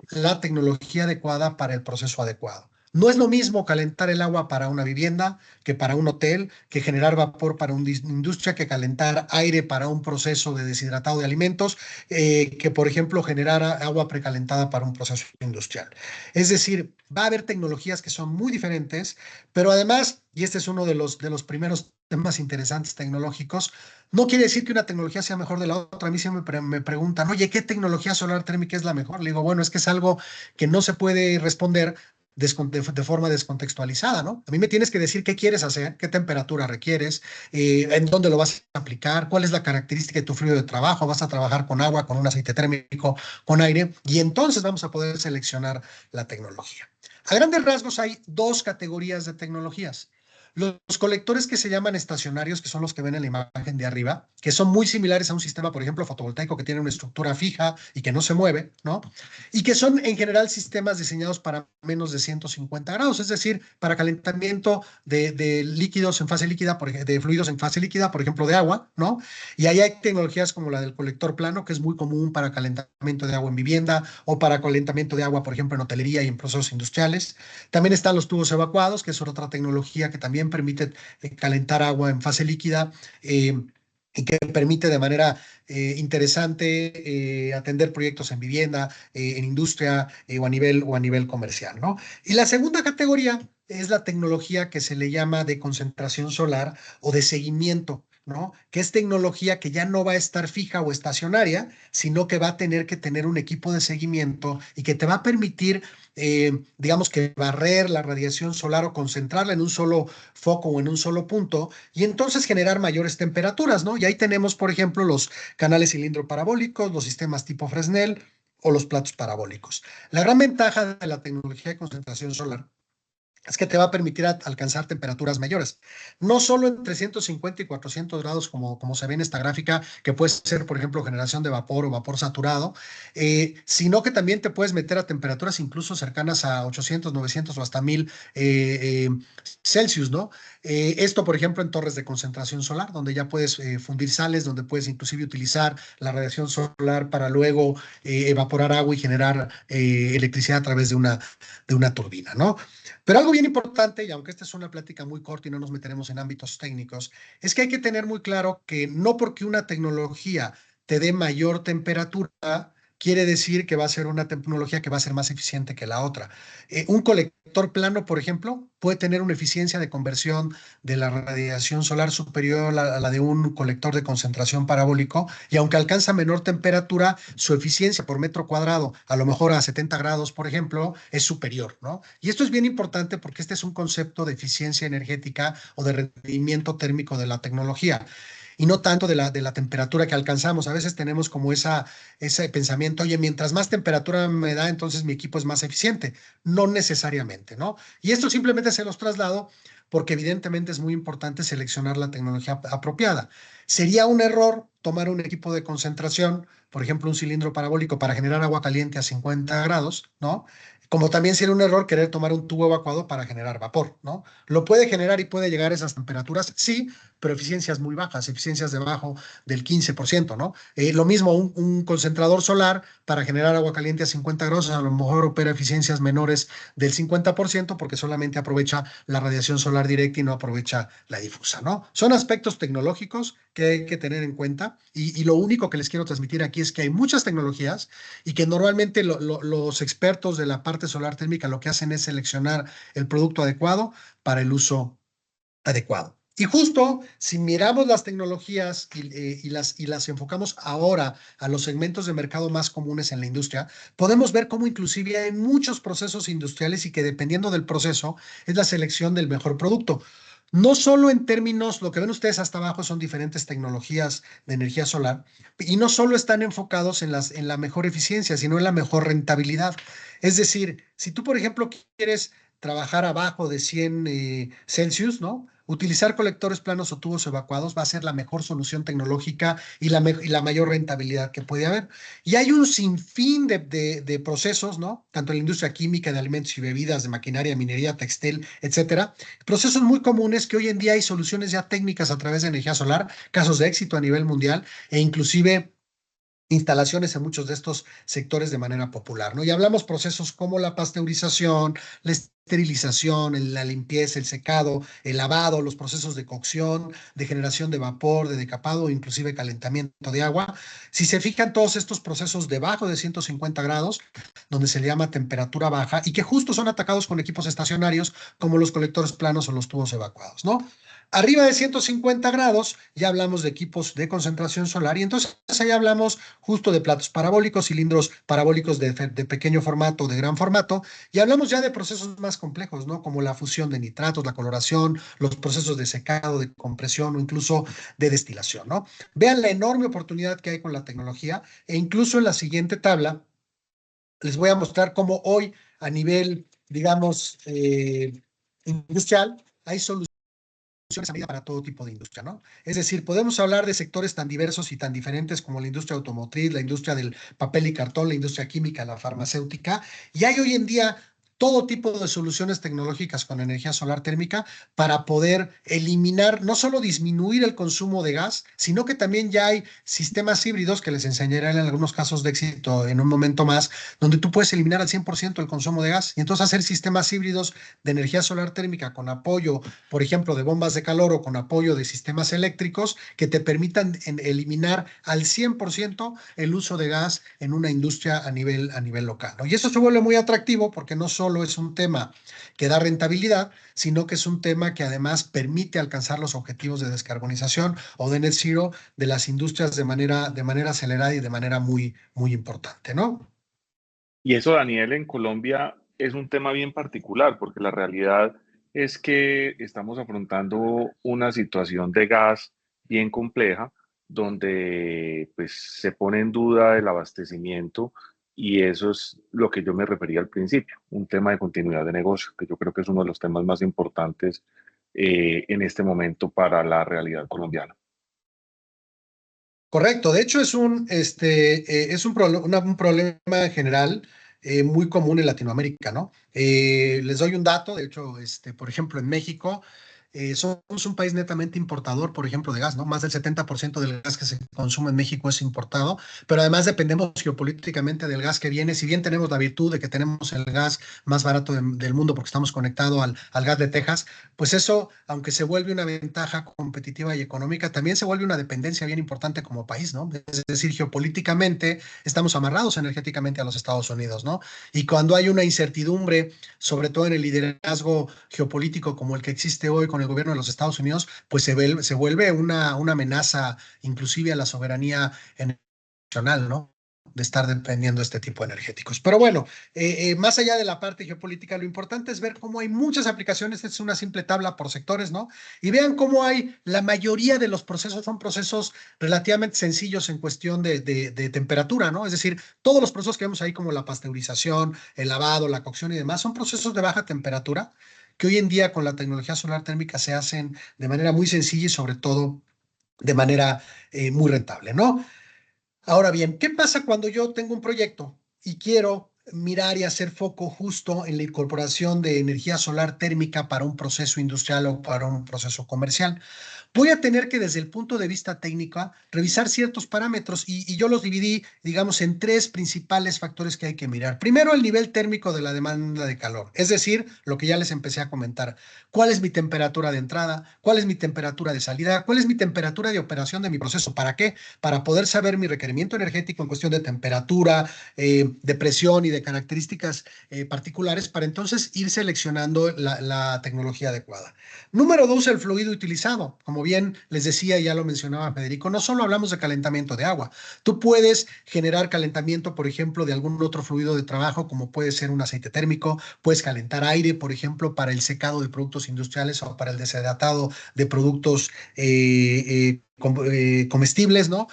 la tecnología adecuada para el proceso adecuado. No es lo mismo calentar el agua para una vivienda que para un hotel, que generar vapor para una industria, que calentar aire para un proceso de deshidratado de alimentos, que por ejemplo generar agua precalentada para un proceso industrial. Es decir, va a haber tecnologías que son muy diferentes, pero además, y este es uno de los primeros temas interesantes tecnológicos, no quiere decir que una tecnología sea mejor de la otra. A mí siempre me preguntan, oye, ¿qué tecnología solar térmica es la mejor? Le digo, bueno, es que es algo que no se puede responder de forma descontextualizada, ¿no? A mí me tienes que decir qué quieres hacer, qué temperatura requieres, en dónde lo vas a aplicar, cuál es la característica de tu fluido de trabajo, vas a trabajar con agua, con un aceite térmico, con aire, y entonces vamos a poder seleccionar la tecnología. A grandes rasgos hay dos categorías de tecnologías. Los colectores que se llaman estacionarios, que son los que ven en la imagen de arriba, que son muy similares a un sistema, por ejemplo, fotovoltaico, que tiene una estructura fija y que no se mueve, ¿no? Y que son en general sistemas diseñados para menos de 150 grados, es decir, para calentamiento de líquidos en fase líquida, de fluidos en fase líquida, por ejemplo, de agua, ¿no? Y ahí hay tecnologías como la del colector plano, que es muy común para calentamiento de agua en vivienda o para calentamiento de agua, por ejemplo, en hotelería y en procesos industriales. También están los tubos evacuados, que es otra tecnología que también permite calentar agua en fase líquida y que permite de manera interesante atender proyectos en vivienda, en industria o a nivel comercial, ¿no? Y la segunda categoría es la tecnología que se le llama de concentración solar o de seguimiento. ¿no? Que es tecnología que ya no va a estar fija o estacionaria, sino que va a tener que tener un equipo de seguimiento y que te va a permitir, digamos que barrer la radiación solar o concentrarla en un solo foco o en un solo punto y entonces generar mayores temperaturas, ¿no? Y ahí tenemos, por ejemplo, los canales cilindro parabólicos, los sistemas tipo Fresnel o los platos parabólicos. La gran ventaja de la tecnología de concentración solar es que te va a permitir alcanzar temperaturas mayores. No solo en 350 y 400 grados, como se ve en esta gráfica, que puede ser, por ejemplo, generación de vapor o vapor saturado, sino que también te puedes meter a temperaturas incluso cercanas a 800, 900 o hasta 1000 Celsius, ¿no? Esto, por ejemplo, en torres de concentración solar, donde ya puedes fundir sales, donde puedes inclusive utilizar la radiación solar para luego evaporar agua y generar electricidad a través de una turbina, ¿no? Pero algo bien importante, y aunque esta es una plática muy corta y no nos meteremos en ámbitos técnicos, es que hay que tener muy claro que no porque una tecnología te dé mayor temperatura, quiere decir que va a ser una tecnología que va a ser más eficiente que la otra. Un colector plano, por ejemplo, puede tener una eficiencia de conversión de la radiación solar superior a la de un colector de concentración parabólico, y aunque alcanza menor temperatura, su eficiencia por metro cuadrado, a lo mejor a 70 grados, por ejemplo, es superior, ¿no? Y esto es bien importante porque este es un concepto de eficiencia energética o de rendimiento térmico de la tecnología y no tanto de la temperatura que alcanzamos. A veces tenemos como ese pensamiento, oye, mientras más temperatura me da, entonces mi equipo es más eficiente. No necesariamente, ¿no? Y esto simplemente se los traslado porque evidentemente es muy importante seleccionar la tecnología apropiada. Sería un error tomar un equipo de concentración, por ejemplo, un cilindro parabólico para generar agua caliente a 50 grados, ¿no? Como también sería un error querer tomar un tubo evacuado para generar vapor, ¿no? Lo puede generar y puede llegar a esas temperaturas, sí, pero eficiencias muy bajas, eficiencias debajo del 15%, ¿no? Lo mismo un concentrador solar para generar agua caliente a 50 grados, a lo mejor opera eficiencias menores del 50% porque solamente aprovecha la radiación solar directa y no aprovecha la difusa, ¿no? Son aspectos tecnológicos que hay que tener en cuenta y lo único que les quiero transmitir aquí es que hay muchas tecnologías y que normalmente los expertos de la parte solar térmica lo que hacen es seleccionar el producto adecuado para el uso adecuado. Y justo si miramos las tecnologías y las enfocamos ahora a los segmentos de mercado más comunes en la industria, podemos ver cómo inclusive hay muchos procesos industriales y que dependiendo del proceso es la selección del mejor producto. No solo en términos, lo que ven ustedes hasta abajo son diferentes tecnologías de energía solar y no solo están enfocados en la mejor eficiencia, sino en la mejor rentabilidad. Es decir, si tú, por ejemplo, quieres trabajar abajo de 100 Celsius, ¿no? Utilizar colectores planos o tubos evacuados va a ser la mejor solución tecnológica y la mayor rentabilidad que puede haber. Y hay un sinfín de procesos, ¿no? Tanto en la industria química, de alimentos y bebidas, de maquinaria, minería, textil, etcétera. Procesos muy comunes que hoy en día hay soluciones ya técnicas a través de energía solar, casos de éxito a nivel mundial e inclusive instalaciones en muchos de estos sectores de manera popular, ¿no? Y hablamos procesos como la pasteurización, la esterilización, la limpieza, el secado, el lavado, los procesos de cocción, de generación de vapor, de decapado, inclusive calentamiento de agua. Si se fijan todos estos procesos debajo de 150 grados, donde se le llama temperatura baja y que justo son atacados con equipos estacionarios como los colectores planos o los tubos evacuados, ¿no? Arriba de 150 grados ya hablamos de equipos de concentración solar y entonces ahí hablamos justo de platos parabólicos, cilindros parabólicos de pequeño formato, de gran formato, y hablamos ya de procesos más complejos, ¿no? Como la fusión de nitratos, la coloración, los procesos de secado, de compresión o incluso de destilación, ¿no? Vean la enorme oportunidad que hay con la tecnología e incluso en la siguiente tabla les voy a mostrar cómo hoy a nivel, digamos, industrial hay soluciones a medida para todo tipo de industria, ¿no? Es decir, podemos hablar de sectores tan diversos y tan diferentes como la industria automotriz, la industria del papel y cartón, la industria química, la farmacéutica, y hay hoy en día todo tipo de soluciones tecnológicas con energía solar térmica para poder eliminar, no solo disminuir el consumo de gas, sino que también ya hay sistemas híbridos que les enseñaré en algunos casos de éxito en un momento más, donde tú puedes eliminar al 100% el consumo de gas y entonces hacer sistemas híbridos de energía solar térmica con apoyo, por ejemplo, de bombas de calor o con apoyo de sistemas eléctricos que te permitan eliminar al 100% el uso de gas en una industria a nivel local, ¿no? Y eso se vuelve muy atractivo porque no solo solo es un tema que da rentabilidad, sino que es un tema que además permite alcanzar los objetivos de descarbonización o de net zero de las industrias de manera acelerada y de manera muy, muy importante, ¿no? Y eso, Daniel, en Colombia es un tema bien particular, porque la realidad es que estamos afrontando una situación de gas bien compleja, donde pues se pone en duda el abastecimiento y eso es lo que yo me refería al principio, un tema de continuidad de negocio, que yo creo que es uno de los temas más importantes en este momento para la realidad colombiana. Correcto, de hecho es un problema general muy común en Latinoamérica, ¿no? Les doy un dato, de hecho, por ejemplo, en México somos un país netamente importador, por ejemplo, de gas, ¿no? Más del 70% del gas que se consume en México es importado, pero además dependemos geopolíticamente del gas que viene, si bien tenemos la virtud de que tenemos el gas más barato del mundo porque estamos conectados al gas de Texas, pues eso, aunque se vuelve una ventaja competitiva y económica, también se vuelve una dependencia bien importante como país, ¿no? Es decir, geopolíticamente estamos amarrados energéticamente a los Estados Unidos, ¿no? Y cuando hay una incertidumbre, sobre todo en el liderazgo geopolítico como el que existe hoy con el gobierno de los Estados Unidos, pues se vuelve una amenaza inclusive a la soberanía nacional, ¿no? De estar dependiendo de este tipo de energéticos. Pero bueno, más allá de la parte geopolítica, lo importante es ver cómo hay muchas aplicaciones, es una simple tabla por sectores, ¿no? Y vean cómo hay, la mayoría de los procesos son procesos relativamente sencillos en cuestión de temperatura, ¿no? Es decir, todos los procesos que vemos ahí como la pasteurización, el lavado, la cocción y demás, son procesos de baja temperatura que hoy en día con la tecnología solar térmica se hacen de manera muy sencilla y sobre todo de manera muy rentable, ¿no? Ahora bien, ¿qué pasa cuando yo tengo un proyecto y quiero mirar y hacer foco justo en la incorporación de energía solar térmica para un proceso industrial o para un proceso comercial? Voy a tener que desde el punto de vista técnico revisar ciertos parámetros y yo los dividí, digamos, en tres principales factores que hay que mirar. Primero, el nivel térmico de la demanda de calor, es decir, lo que ya les empecé a comentar. ¿Cuál es mi temperatura de entrada? ¿Cuál es mi temperatura de salida? ¿Cuál es mi temperatura de operación de mi proceso? ¿Para qué? Para poder saber mi requerimiento energético en cuestión de temperatura, de presión y de características particulares para entonces ir seleccionando la tecnología adecuada. Número dos, el fluido utilizado. Como bien les decía, ya lo mencionaba Federico, no solo hablamos de calentamiento de agua. Tú puedes generar calentamiento, por ejemplo, de algún otro fluido de trabajo, como puede ser un aceite térmico, puedes calentar aire, por ejemplo, para el secado de productos industriales o para el deshidratado de productos comestibles, ¿no?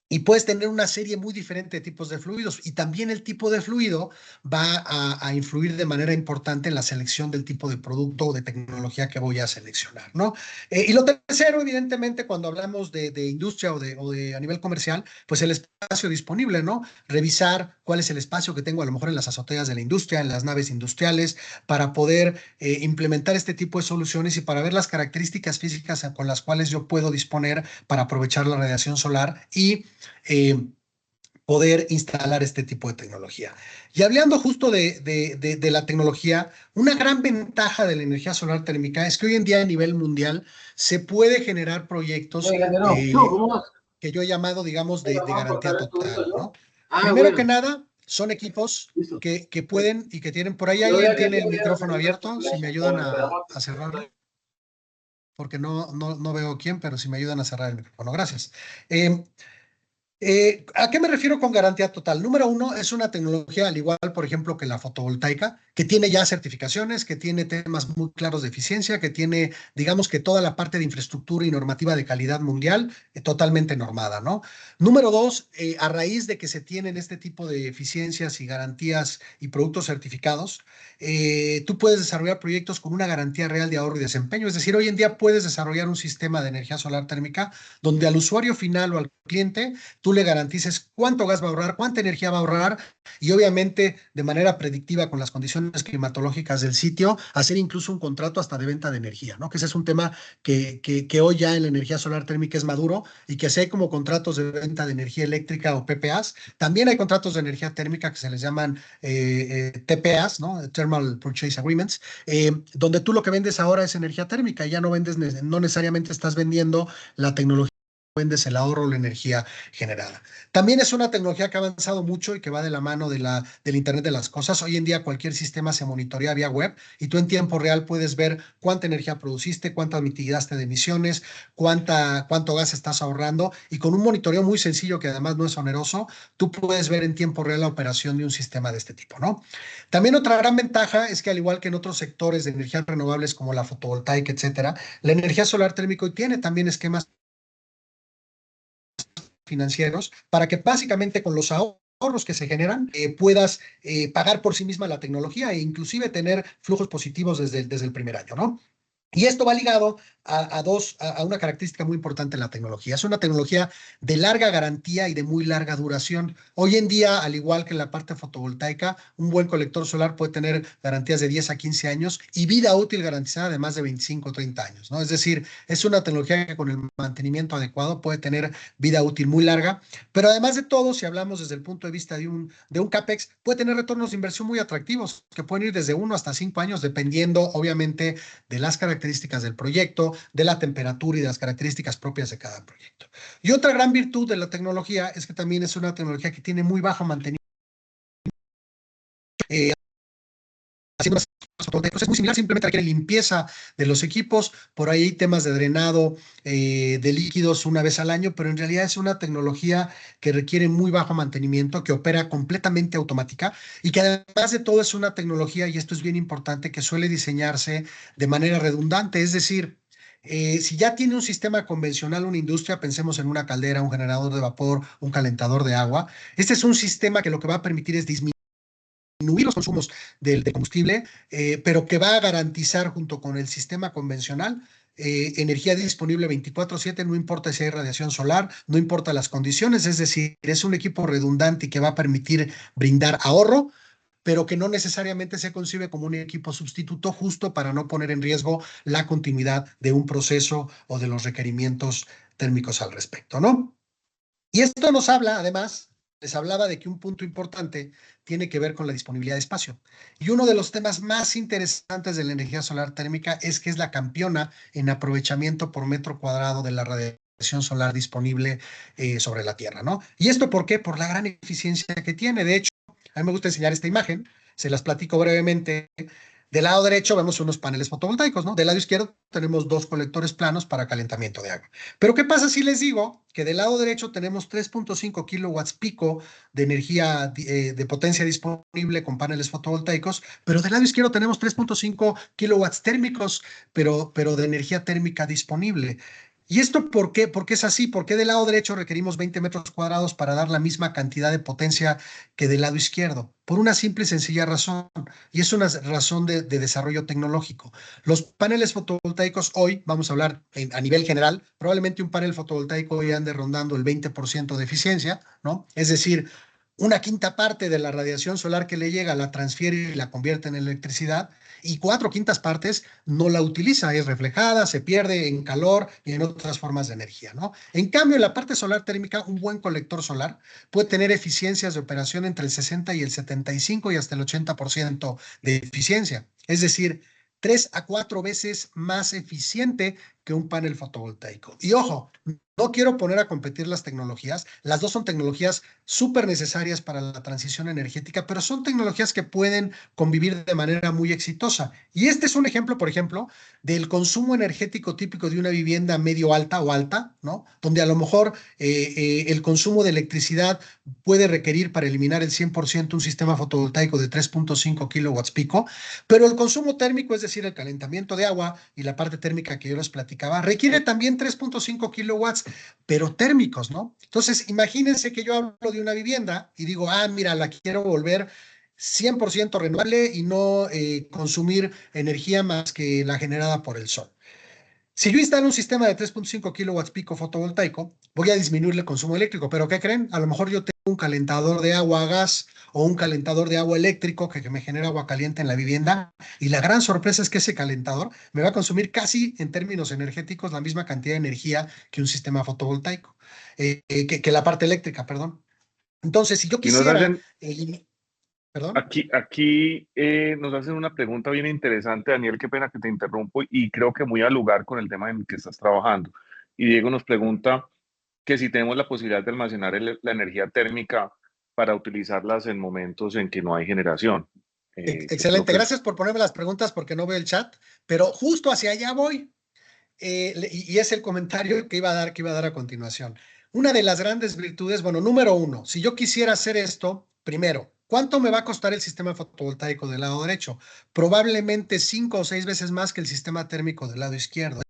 Y puedes tener una serie muy diferente de tipos de fluidos y también el tipo de fluido va a influir de manera importante en la selección del tipo de producto o de tecnología que voy a seleccionar, ¿no? Y lo tercero, evidentemente, cuando hablamos de industria o de a nivel comercial, pues el espacio disponible, ¿no? Revisar cuál es el espacio que tengo a lo mejor en las azoteas de la industria, en las naves industriales, para poder implementar este tipo de soluciones y para ver las características físicas con las cuales yo puedo disponer para aprovechar la radiación solar y eh, poder instalar este tipo de tecnología. Y hablando justo de la tecnología, una gran ventaja de la energía solar térmica es que hoy en día a nivel mundial se puede generar proyectos que yo he llamado, digamos, de garantía total, ¿no? Primero que nada, son equipos que pueden y que tienen, por ahí alguien tiene el micrófono abierto, si me ayudan a cerrarlo, porque no veo quién, pero si me ayudan a cerrar el micrófono, gracias. ¿A qué me refiero con garantía total? Número uno, es una tecnología al igual, por ejemplo, que la fotovoltaica, que tiene ya certificaciones, que tiene temas muy claros de eficiencia, que tiene, digamos que toda la parte de infraestructura y normativa de calidad mundial totalmente normada, ¿no? Número dos, a raíz de que se tienen este tipo de eficiencias y garantías y productos certificados, tú puedes desarrollar proyectos con una garantía real de ahorro y desempeño. Es decir, hoy en día puedes desarrollar un sistema de energía solar térmica donde al usuario final o al cliente tú le garantices cuánto gas va a ahorrar, cuánta energía va a ahorrar y obviamente de manera predictiva con las condiciones climatológicas del sitio, hacer incluso un contrato hasta de venta de energía, ¿no? Que ese es un tema que hoy ya en la energía solar térmica es maduro y que así hay como contratos de venta de energía eléctrica o PPAs, también hay contratos de energía térmica que se les llaman TPAs, ¿no? Thermal Purchase Agreements, donde tú lo que vendes ahora es energía térmica, ya no vendes, no necesariamente estás vendiendo la tecnología vendes el ahorro o la energía generada. También es una tecnología que ha avanzado mucho y que va de la mano del Internet de las cosas. Hoy en día cualquier sistema se monitorea vía web y tú en tiempo real puedes ver cuánta energía produciste, cuánta mitigaste de emisiones, cuánto gas estás ahorrando, y con un monitoreo muy sencillo que además no es oneroso, tú puedes ver en tiempo real la operación de un sistema de este tipo, ¿no? También otra gran ventaja es que, al igual que en otros sectores de energías renovables como la fotovoltaica, etcétera, la energía solar térmica hoy tiene también esquemas financieros para que básicamente con los ahorros que se generan puedas pagar por sí misma la tecnología e inclusive tener flujos positivos desde el primer año, ¿no? Y esto va ligado a una característica muy importante en la tecnología. Es una tecnología de larga garantía y de muy larga duración. Hoy en día, al igual que en la parte fotovoltaica, un buen colector solar puede tener garantías de 10 a 15 años y vida útil garantizada de más de 25 o 30 años, ¿no? Es decir, es una tecnología que con el mantenimiento adecuado puede tener vida útil muy larga, pero además de todo, si hablamos desde el punto de vista de un CAPEX, puede tener retornos de inversión muy atractivos, que pueden ir desde 1 hasta 5 años, dependiendo, obviamente, de las características del proyecto, de la temperatura y de las características propias de cada proyecto. Y otra gran virtud de la tecnología es que también es una tecnología que tiene muy bajo mantenimiento. Haciendo fotovoltaicos es muy similar, simplemente requiere limpieza de los equipos, por ahí hay temas de drenado de líquidos una vez al año, pero en realidad es una tecnología que requiere muy bajo mantenimiento, que opera completamente automática y que además de todo es una tecnología, y esto es bien importante, que suele diseñarse de manera redundante, es decir, si ya tiene un sistema convencional, una industria, pensemos en una caldera, un generador de vapor, un calentador de agua, este es un sistema que lo que va a permitir es disminuir los consumos de combustible, pero que va a garantizar junto con el sistema convencional energía disponible 24/7, no importa si hay radiación solar, no importa las condiciones, es decir, es un equipo redundante y que va a permitir brindar ahorro, pero que no necesariamente se concibe como un equipo sustituto, justo para no poner en riesgo la continuidad de un proceso o de los requerimientos térmicos al respecto, ¿no? Y esto nos habla, además, les hablaba de que un punto importante tiene que ver con la disponibilidad de espacio. Y uno de los temas más interesantes de la energía solar térmica es que es la campeona en aprovechamiento por metro cuadrado de la radiación solar disponible sobre la Tierra, ¿no? ¿Y esto por qué? Por la gran eficiencia que tiene. De hecho, a mí me gusta enseñar esta imagen, se las platico brevemente. Del lado derecho vemos unos paneles fotovoltaicos, ¿no? Del lado izquierdo tenemos dos colectores planos para calentamiento de agua. Pero ¿qué pasa si les digo que del lado derecho tenemos 3.5 kilowatts pico de energía de potencia disponible con paneles fotovoltaicos, pero del lado izquierdo tenemos 3.5 kilowatts térmicos, pero de energía térmica disponible? ¿Y esto por qué? ¿Por qué es así? ¿Por qué del lado derecho requerimos 20 metros cuadrados para dar la misma cantidad de potencia que del lado izquierdo? Por una simple y sencilla razón, y es una razón de desarrollo tecnológico. Los paneles fotovoltaicos hoy, vamos a hablar a nivel general, probablemente un panel fotovoltaico hoy ande rondando el 20% de eficiencia, ¿no? Es decir, una quinta parte de la radiación solar que le llega la transfiere y la convierte en electricidad, y 4/5 partes no la utiliza, es reflejada, se pierde en calor y en otras formas de energía, ¿no? En cambio, en la parte solar térmica, un buen colector solar puede tener eficiencias de operación entre el 60 y el 75 y hasta el 80% de eficiencia, es decir, 3 a 4 veces más eficiente que un panel fotovoltaico. Y ojo, no quiero poner a competir las tecnologías, las dos son tecnologías súper necesarias para la transición energética, pero son tecnologías que pueden convivir de manera muy exitosa. Y este es un ejemplo, por ejemplo, del consumo energético típico de una vivienda medio alta o alta, ¿no? Donde a lo mejor el consumo de electricidad puede requerir para eliminar el 100% un sistema fotovoltaico de 3.5 kilowatts pico, pero el consumo térmico, es decir, el calentamiento de agua y la parte térmica que yo les platicaba, requiere también 3.5 kilowatts, pero térmicos, ¿no? Entonces, imagínense que yo hablo de una vivienda y digo, mira, la quiero volver 100% renovable y no consumir energía más que la generada por el sol. Si yo instalo un sistema de 3.5 kilowatts pico fotovoltaico, voy a disminuir el consumo eléctrico, pero ¿qué creen? A lo mejor yo tengo un calentador de agua a gas o un calentador de agua eléctrico que me genera agua caliente en la vivienda, y la gran sorpresa es que ese calentador me va a consumir casi en términos energéticos la misma cantidad de energía que un sistema fotovoltaico, que la parte eléctrica, perdón. Entonces, si yo Y nos quisiera, hacen, perdón. aquí nos hacen una pregunta bien interesante, Daniel, qué pena que te interrumpo, y creo que muy al lugar con el tema en el que estás trabajando. Y Diego nos pregunta, que si tenemos la posibilidad de almacenar la energía térmica para utilizarlas en momentos en que no hay generación. Que es lo Excelente, que gracias por ponerme las preguntas porque no veo el chat, pero justo hacia allá voy. Y es el comentario que iba a dar a continuación. Una de las grandes virtudes, bueno, número uno, si yo quisiera hacer esto, primero, ¿cuánto me va a costar el sistema fotovoltaico del lado derecho? Probablemente 5 o 6 veces más que el sistema térmico del lado izquierdo.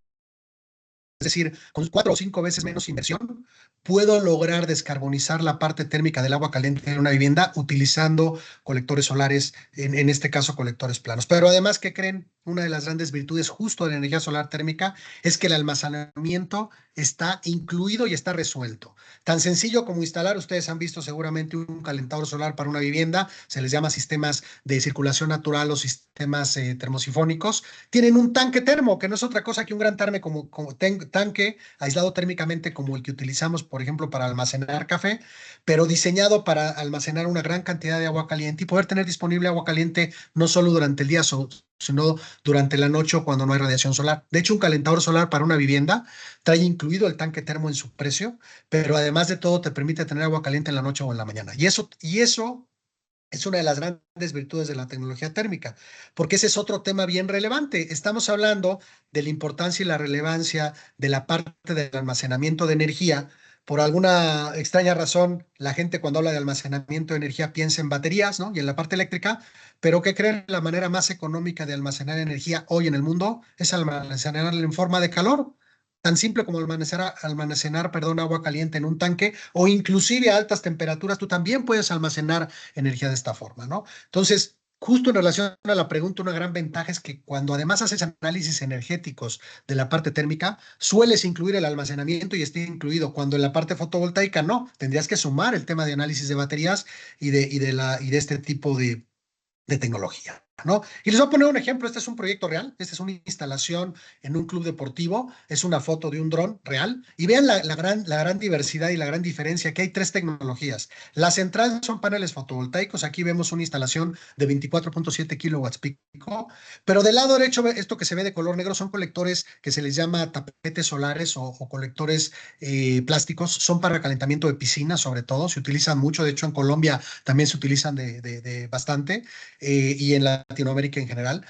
Es decir, con 4 o 5 veces menos inversión, puedo lograr descarbonizar la parte térmica del agua caliente en una vivienda utilizando colectores solares, en este caso colectores planos. Pero además, ¿qué creen? Una de las grandes virtudes justo de la energía solar térmica es que el almacenamiento está incluido y está resuelto. Tan sencillo como instalar, ustedes han visto seguramente un calentador solar para una vivienda, se les llama sistemas de circulación natural o sistemas termosifónicos. Tienen un tanque termo, que no es otra cosa que un gran tanque aislado térmicamente como el que utilizamos, por ejemplo, para almacenar café, pero diseñado para almacenar una gran cantidad de agua caliente y poder tener disponible agua caliente no solo durante el día, sino durante la noche o cuando no hay radiación solar. De hecho, un calentador solar para una vivienda trae incluido el tanque termo en su precio, pero además de todo te permite tener agua caliente en la noche o en la mañana. Y eso es una de las grandes virtudes de la tecnología térmica, porque ese es otro tema bien relevante. Estamos hablando de la importancia y la relevancia de la parte del almacenamiento de energía. Por alguna extraña razón, la gente cuando habla de almacenamiento de energía piensa en baterías, ¿no? Y en la parte eléctrica, pero ¿qué creen? La manera más económica de almacenar energía hoy en el mundo es almacenarla en forma de calor. Tan simple como almacenar, agua caliente en un tanque o inclusive a altas temperaturas, tú también puedes almacenar energía de esta forma, ¿no? Entonces, justo en relación a la pregunta, una gran ventaja es que cuando además haces análisis energéticos de la parte térmica, sueles incluir el almacenamiento y esté incluido, cuando en la parte fotovoltaica no, tendrías que sumar el tema de análisis de baterías y de este tipo de tecnología, ¿no? Y les voy a poner un ejemplo, este es un proyecto real, esta es una instalación en un club deportivo, es una foto de un dron real, y vean la gran diversidad y la gran diferencia, que hay tres tecnologías. Las centrales son paneles fotovoltaicos, aquí vemos una instalación de 24.7 kilowatts pico, pero del lado derecho, esto que se ve de color negro son colectores que se les llama tapetes solares o colectores plásticos, son para calentamiento de piscinas sobre todo, se utilizan mucho, de hecho en Colombia también se utilizan de bastante, y en Latinoamérica en general.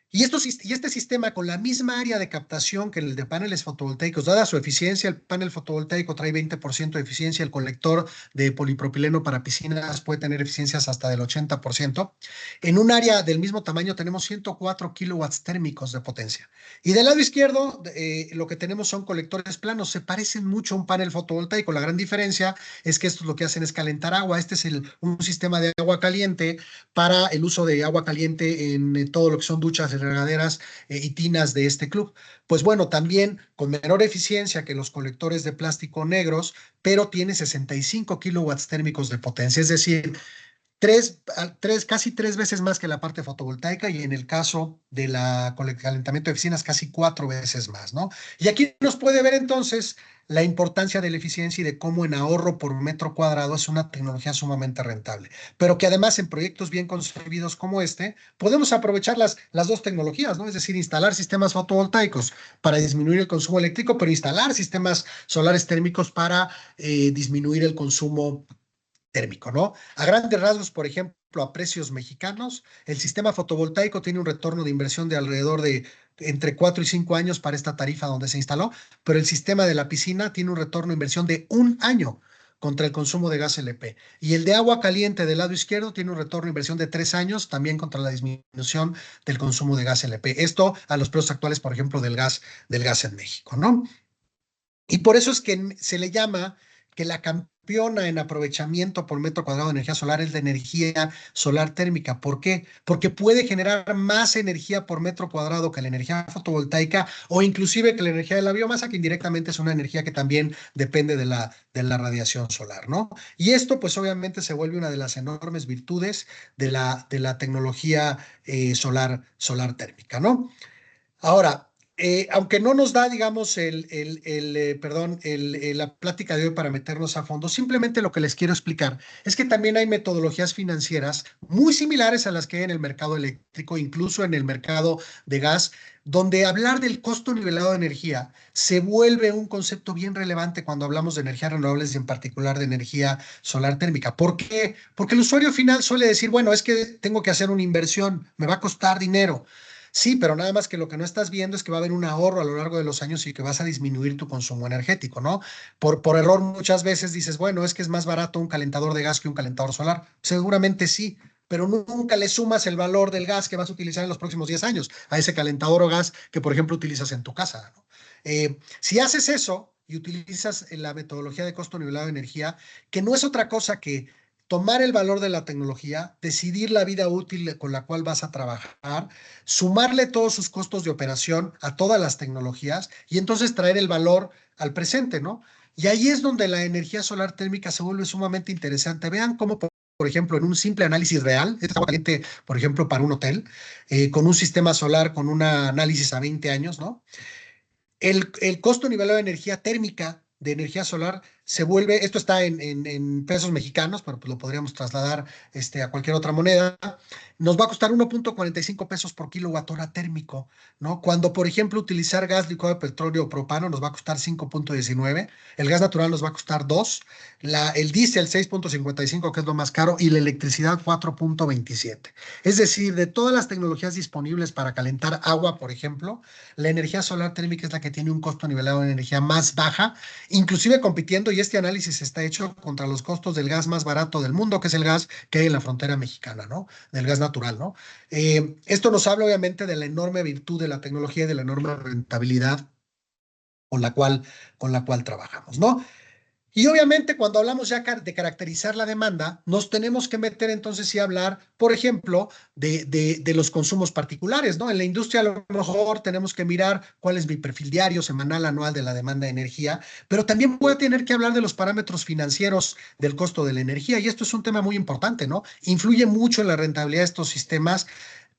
Y este sistema con la misma área de captación que el de paneles fotovoltaicos, dada su eficiencia, el panel fotovoltaico trae 20% de eficiencia, el colector de polipropileno para piscinas puede tener eficiencias hasta del 80%. En un área del mismo tamaño tenemos 104 kilowatts térmicos de potencia. Y del lado izquierdo, lo que tenemos son colectores planos, se parecen mucho a un panel fotovoltaico. La gran diferencia es que estos lo que hacen es calentar agua. Este es un sistema de agua caliente para el uso de agua caliente en todo lo que son duchas, regaderas y tinas de este club. Pues bueno, también con menor eficiencia que los colectores de plástico negros, pero tiene 65 kilowatts térmicos de potencia, es decir, casi tres veces más que la parte fotovoltaica y en el caso de calentamiento de oficinas casi 4 veces más, ¿no? Y aquí nos puede ver entonces la importancia de la eficiencia y de cómo en ahorro por metro cuadrado es una tecnología sumamente rentable, pero que además en proyectos bien concebidos como este, podemos aprovechar las dos tecnologías, ¿no? Es decir, instalar sistemas fotovoltaicos para disminuir el consumo eléctrico, pero instalar sistemas solares térmicos para disminuir el consumo térmico, ¿no? A grandes rasgos, por ejemplo, a precios mexicanos, el sistema fotovoltaico tiene un retorno de inversión de alrededor de entre 4 y 5 años para esta tarifa donde se instaló, pero el sistema de la piscina tiene un retorno de inversión de 1 año contra el consumo de gas LP. Y el de agua caliente del lado izquierdo tiene un retorno de inversión de 3 años también contra la disminución del consumo de gas LP. Esto a los precios actuales, por ejemplo, del gas en México, ¿no? Y por eso es que se le llama que la campeona en aprovechamiento por metro cuadrado de energía solar es la energía solar térmica. ¿Por qué? Porque puede generar más energía por metro cuadrado que la energía fotovoltaica o inclusive que la energía de la biomasa, que indirectamente es una energía que también depende de la radiación solar, ¿no? Y esto pues obviamente se vuelve una de las enormes virtudes de la tecnología solar térmica, ¿no? Ahora, Aunque no nos da, digamos, la plática de hoy para meternos a fondo, simplemente lo que les quiero explicar es que también hay metodologías financieras muy similares a las que hay en el mercado eléctrico, incluso en el mercado de gas, donde hablar del costo nivelado de energía se vuelve un concepto bien relevante cuando hablamos de energías renovables y en particular de energía solar térmica. ¿Por qué? Porque el usuario final suele decir, bueno, es que tengo que hacer una inversión, me va a costar dinero. Sí, pero nada más que lo que no estás viendo es que va a haber un ahorro a lo largo de los años y que vas a disminuir tu consumo energético, ¿no? Por error muchas veces dices, bueno, es que es más barato un calentador de gas que un calentador solar. Seguramente sí, pero nunca le sumas el valor del gas que vas a utilizar en los próximos 10 años a ese calentador o gas que, por ejemplo, utilizas en tu casa, ¿no? Si haces eso y utilizas la metodología de costo nivelado de energía, que no es otra cosa que tomar el valor de la tecnología, decidir la vida útil con la cual vas a trabajar, sumarle todos sus costos de operación a todas las tecnologías y entonces traer el valor al presente, ¿no? Y ahí es donde la energía solar térmica se vuelve sumamente interesante. Vean cómo, por ejemplo, en un simple análisis real, este es agua caliente, por ejemplo, para un hotel, con un sistema solar, con un análisis a 20 años, ¿no? El costo nivelado de energía térmica de energía solar se vuelve, esto está en pesos mexicanos, pero pues lo podríamos trasladar a cualquier otra moneda, nos va a costar 1.45 pesos por kilowatt hora térmico, ¿no? Cuando, por ejemplo, utilizar gas licuado de petróleo o propano nos va a costar 5.19, el gas natural nos va a costar 2, el diésel 6.55, que es lo más caro, y la electricidad 4.27. Es decir, de todas las tecnologías disponibles para calentar agua, por ejemplo, la energía solar térmica es la que tiene un costo nivelado de energía más baja, inclusive compitiendo, y este análisis está hecho contra los costos del gas más barato del mundo, que es el gas que hay en la frontera mexicana, ¿no? Del gas natural, ¿no? Esto nos habla obviamente de la enorme virtud de la tecnología y de la enorme rentabilidad con la cual trabajamos, ¿no? Y obviamente cuando hablamos ya de caracterizar la demanda, nos tenemos que meter entonces y hablar, por ejemplo, de los consumos particulares, ¿no? En la industria a lo mejor tenemos que mirar cuál es mi perfil diario, semanal, anual de la demanda de energía, pero también voy a tener que hablar de los parámetros financieros del costo de la energía y esto es un tema muy importante, ¿no? Influye mucho en la rentabilidad de estos sistemas.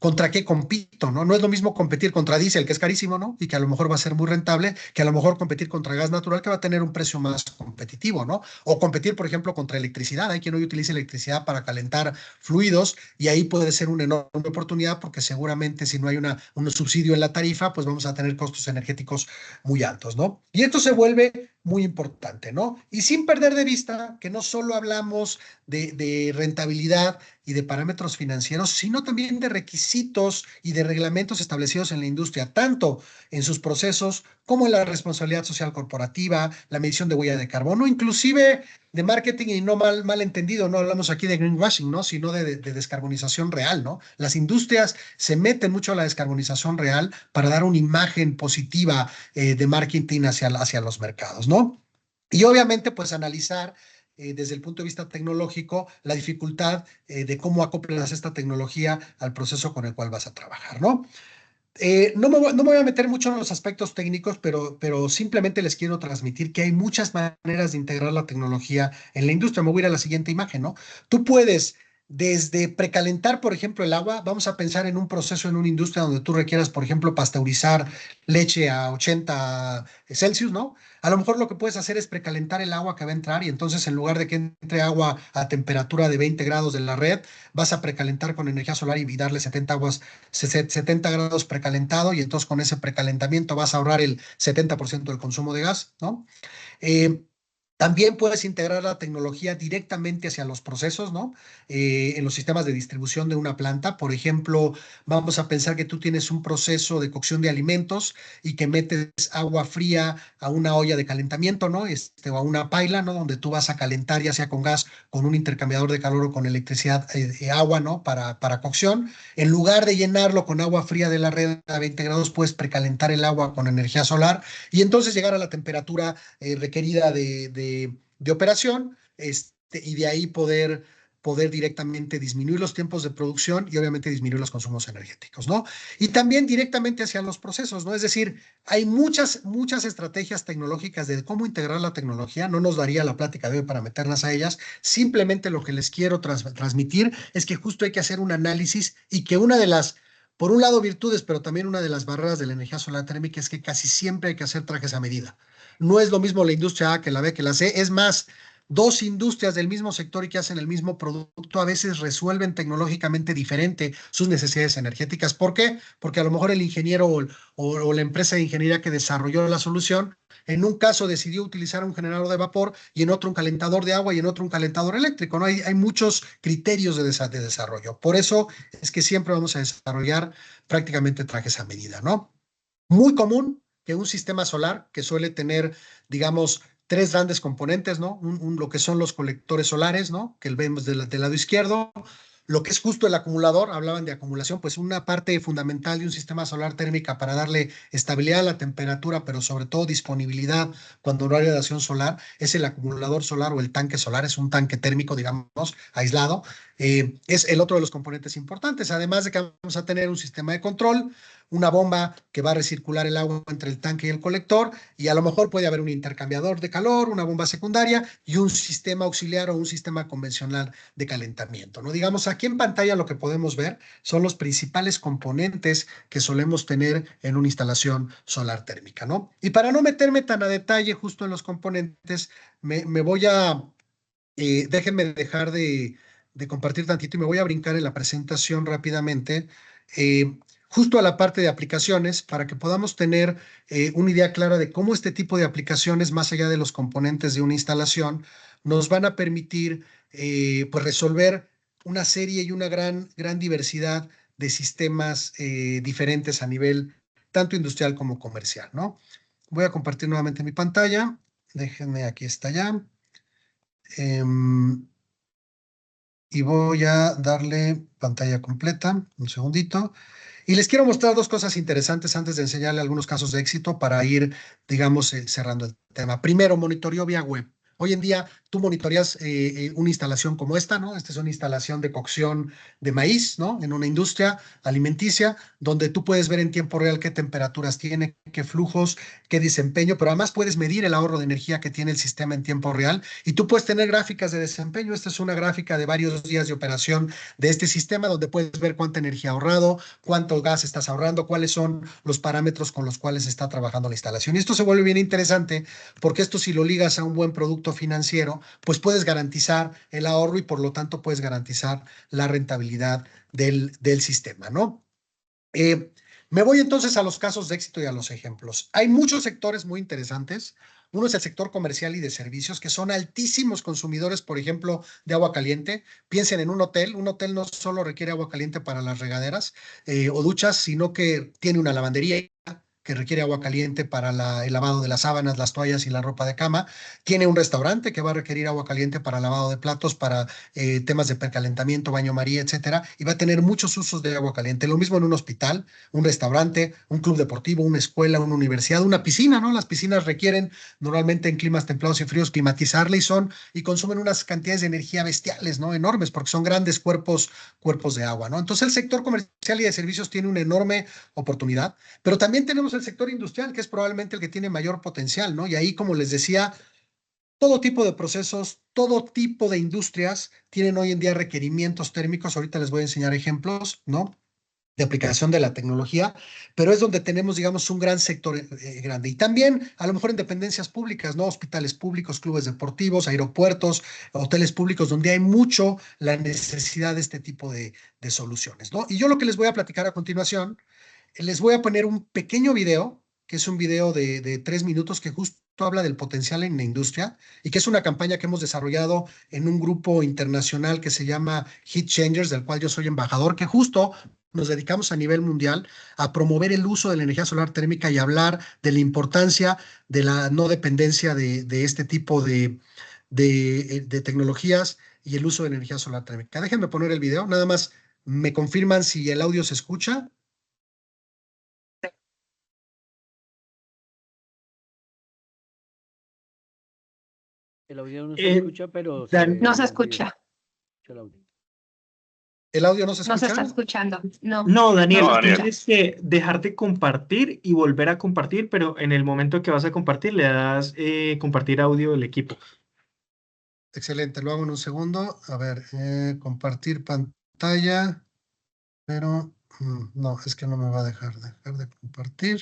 ¿Contra qué compito? ¿No? No es lo mismo competir contra diésel, que es carísimo, ¿no? Y que a lo mejor va a ser muy rentable, que a lo mejor competir contra gas natural, que va a tener un precio más competitivo, ¿no? O competir, por ejemplo, contra electricidad. Hay quien hoy utiliza electricidad para calentar fluidos y ahí puede ser una enorme oportunidad porque seguramente si no hay un subsidio en la tarifa, pues vamos a tener costos energéticos muy altos, ¿no? Y esto se vuelve muy importante, ¿no? Y sin perder de vista que no solo hablamos de rentabilidad y de parámetros financieros, sino también de requisitos y de reglamentos establecidos en la industria, tanto en sus procesos como en la responsabilidad social corporativa, la medición de huella de carbono, inclusive de marketing y no mal entendido, no hablamos aquí de greenwashing, ¿no? Sino de descarbonización real, ¿no? Las industrias se meten mucho a la descarbonización real para dar una imagen positiva de marketing hacia los mercados, ¿no? Y obviamente, pues analizar desde el punto de vista tecnológico la dificultad de cómo acoplas esta tecnología al proceso con el cual vas a trabajar, ¿no? No me voy a meter mucho en los aspectos técnicos, pero simplemente les quiero transmitir que hay muchas maneras de integrar la tecnología en la industria. Me voy a ir a la siguiente imagen, ¿no? Tú puedes, desde precalentar, por ejemplo, el agua, vamos a pensar en un proceso en una industria donde tú requieras, por ejemplo, pasteurizar leche a 80 Celsius, ¿no? A lo mejor lo que puedes hacer es precalentar el agua que va a entrar y entonces en lugar de que entre agua a temperatura de 20 grados de la red, vas a precalentar con energía solar y darle 70 grados precalentado y entonces con ese precalentamiento vas a ahorrar el 70% del consumo de gas, ¿no? Eh, También puedes integrar la tecnología directamente hacia los procesos, ¿no? En los sistemas de distribución de una planta. Por ejemplo, vamos a pensar que tú tienes un proceso de cocción de alimentos y que metes agua fría a una olla de calentamiento, ¿no? O a una paila, ¿no? Donde tú vas a calentar, ya sea con gas, con un intercambiador de calor o con electricidad, agua, ¿no? Para cocción. En lugar de llenarlo con agua fría de la red a 20 grados, puedes precalentar el agua con energía solar y entonces llegar a la temperatura requerida de operación y de ahí poder directamente disminuir los tiempos de producción y obviamente disminuir los consumos energéticos, ¿no? Y también directamente hacia los procesos, ¿no? Es decir, hay muchas estrategias tecnológicas de cómo integrar la tecnología, no nos daría la plática de hoy para meterlas a ellas, simplemente lo que les quiero transmitir es que justo hay que hacer un análisis y que una de las Por un lado, virtudes, pero también una de las barreras de la energía solar térmica es que casi siempre hay que hacer trajes a medida. No es lo mismo la industria A que la B que la C. Es más, dos industrias del mismo sector y que hacen el mismo producto a veces resuelven tecnológicamente diferente sus necesidades energéticas. ¿Por qué? Porque a lo mejor el ingeniero o la empresa de ingeniería que desarrolló la solución, en un caso decidió utilizar un generador de vapor y en otro un calentador de agua y en otro un calentador eléctrico, ¿no? Hay muchos criterios de desarrollo. Por eso es que siempre vamos a desarrollar prácticamente trajes a medida, ¿no? Muy común que un sistema solar que suele tener, digamos, tres grandes componentes, ¿no? Lo que son los colectores solares, ¿no? Que vemos del lado izquierdo. Lo que es justo el acumulador, hablaban de acumulación, pues una parte fundamental de un sistema solar térmica para darle estabilidad a la temperatura, pero sobre todo disponibilidad cuando no hay radiación solar, es el acumulador solar o el tanque solar, es un tanque térmico, digamos, aislado. Es el otro de los componentes importantes, además de que vamos a tener un sistema de control, una bomba que va a recircular el agua entre el tanque y el colector, y a lo mejor puede haber un intercambiador de calor, una bomba secundaria y un sistema auxiliar o un sistema convencional de calentamiento, ¿no? Digamos, aquí en pantalla lo que podemos ver son los principales componentes que solemos tener en una instalación solar térmica, ¿no? Y para no meterme tan a detalle justo en los componentes, me voy a, déjenme dejar de compartir tantito y me voy a brincar en la presentación rápidamente. Justo a la parte de aplicaciones para que podamos tener una idea clara de cómo este tipo de aplicaciones, más allá de los componentes de una instalación, nos van a permitir pues resolver una serie y una gran diversidad de sistemas diferentes a nivel tanto industrial como comercial, ¿no? Voy a compartir nuevamente mi pantalla. Déjenme, aquí está ya. Y voy a darle pantalla completa, un segundito. Y les quiero mostrar dos cosas interesantes antes de enseñarle algunos casos de éxito para ir, digamos, cerrando el tema. Primero, monitoreo vía web. Hoy en día tú monitoreas una instalación como esta, ¿no? Esta es una instalación de cocción de maíz, ¿no? En una industria alimenticia, donde tú puedes ver en tiempo real qué temperaturas tiene, qué flujos, qué desempeño, pero además puedes medir el ahorro de energía que tiene el sistema en tiempo real y tú puedes tener gráficas de desempeño. Esta es una gráfica de varios días de operación de este sistema, donde puedes ver cuánta energía ha ahorrado, cuánto gas estás ahorrando, cuáles son los parámetros con los cuales está trabajando la instalación. Y esto se vuelve bien interesante porque esto, si lo ligas a un buen producto financiero, pues puedes garantizar el ahorro y por lo tanto puedes garantizar la rentabilidad del sistema, ¿no? Me voy entonces a los casos de éxito y a los ejemplos. Hay muchos sectores muy interesantes. Uno es el sector comercial y de servicios, que son altísimos consumidores, por ejemplo, de agua caliente. Piensen en un hotel. Un hotel no solo requiere agua caliente para las regaderas o duchas, sino que tiene una lavandería que requiere agua caliente para el lavado de las sábanas, las toallas y la ropa de cama. Tiene un restaurante que va a requerir agua caliente para lavado de platos, para temas de precalentamiento, baño María, etcétera, y va a tener muchos usos de agua caliente. Lo mismo en un hospital, un restaurante, un club deportivo, una escuela, una universidad, una piscina, ¿no? Las piscinas requieren normalmente en climas templados y fríos climatizarla y consumen unas cantidades de energía bestiales, ¿no? Enormes, porque son grandes cuerpos de agua, ¿no? Entonces el sector comercial y de servicios tiene una enorme oportunidad, pero también tenemos el sector industrial, que es probablemente el que tiene mayor potencial, ¿no? Y ahí, como les decía, todo tipo de procesos, todo tipo de industrias tienen hoy en día requerimientos térmicos. Ahorita les voy a enseñar ejemplos, ¿no? De aplicación de la tecnología, pero es donde tenemos, digamos, un gran sector grande. Y también, a lo mejor en dependencias públicas, ¿no? Hospitales públicos, clubes deportivos, aeropuertos, hoteles públicos, donde hay mucho la necesidad de este tipo de soluciones, ¿no? Y yo lo que les voy a platicar a continuación, les voy a poner un pequeño video, que es un video de 3 minutos que justo habla del potencial en la industria y que es una campaña que hemos desarrollado en un grupo internacional que se llama Heat Changers, del cual yo soy embajador, que justo nos dedicamos a nivel mundial a promover el uso de la energía solar térmica y hablar de la importancia de la no dependencia de este tipo de tecnologías y el uso de energía solar térmica. Déjenme poner el video, nada más me confirman si el audio se escucha. El audio no se escucha, pero no se escucha. ¿El audio no se escucha? No se está escuchando, no. No, Daniel, No, Daniel. tienes que dejar de compartir y volver a compartir, pero en el momento que vas a compartir le das compartir audio del equipo. Excelente, lo hago en un segundo. A ver, compartir pantalla, pero No, es que no me va a dejar de compartir.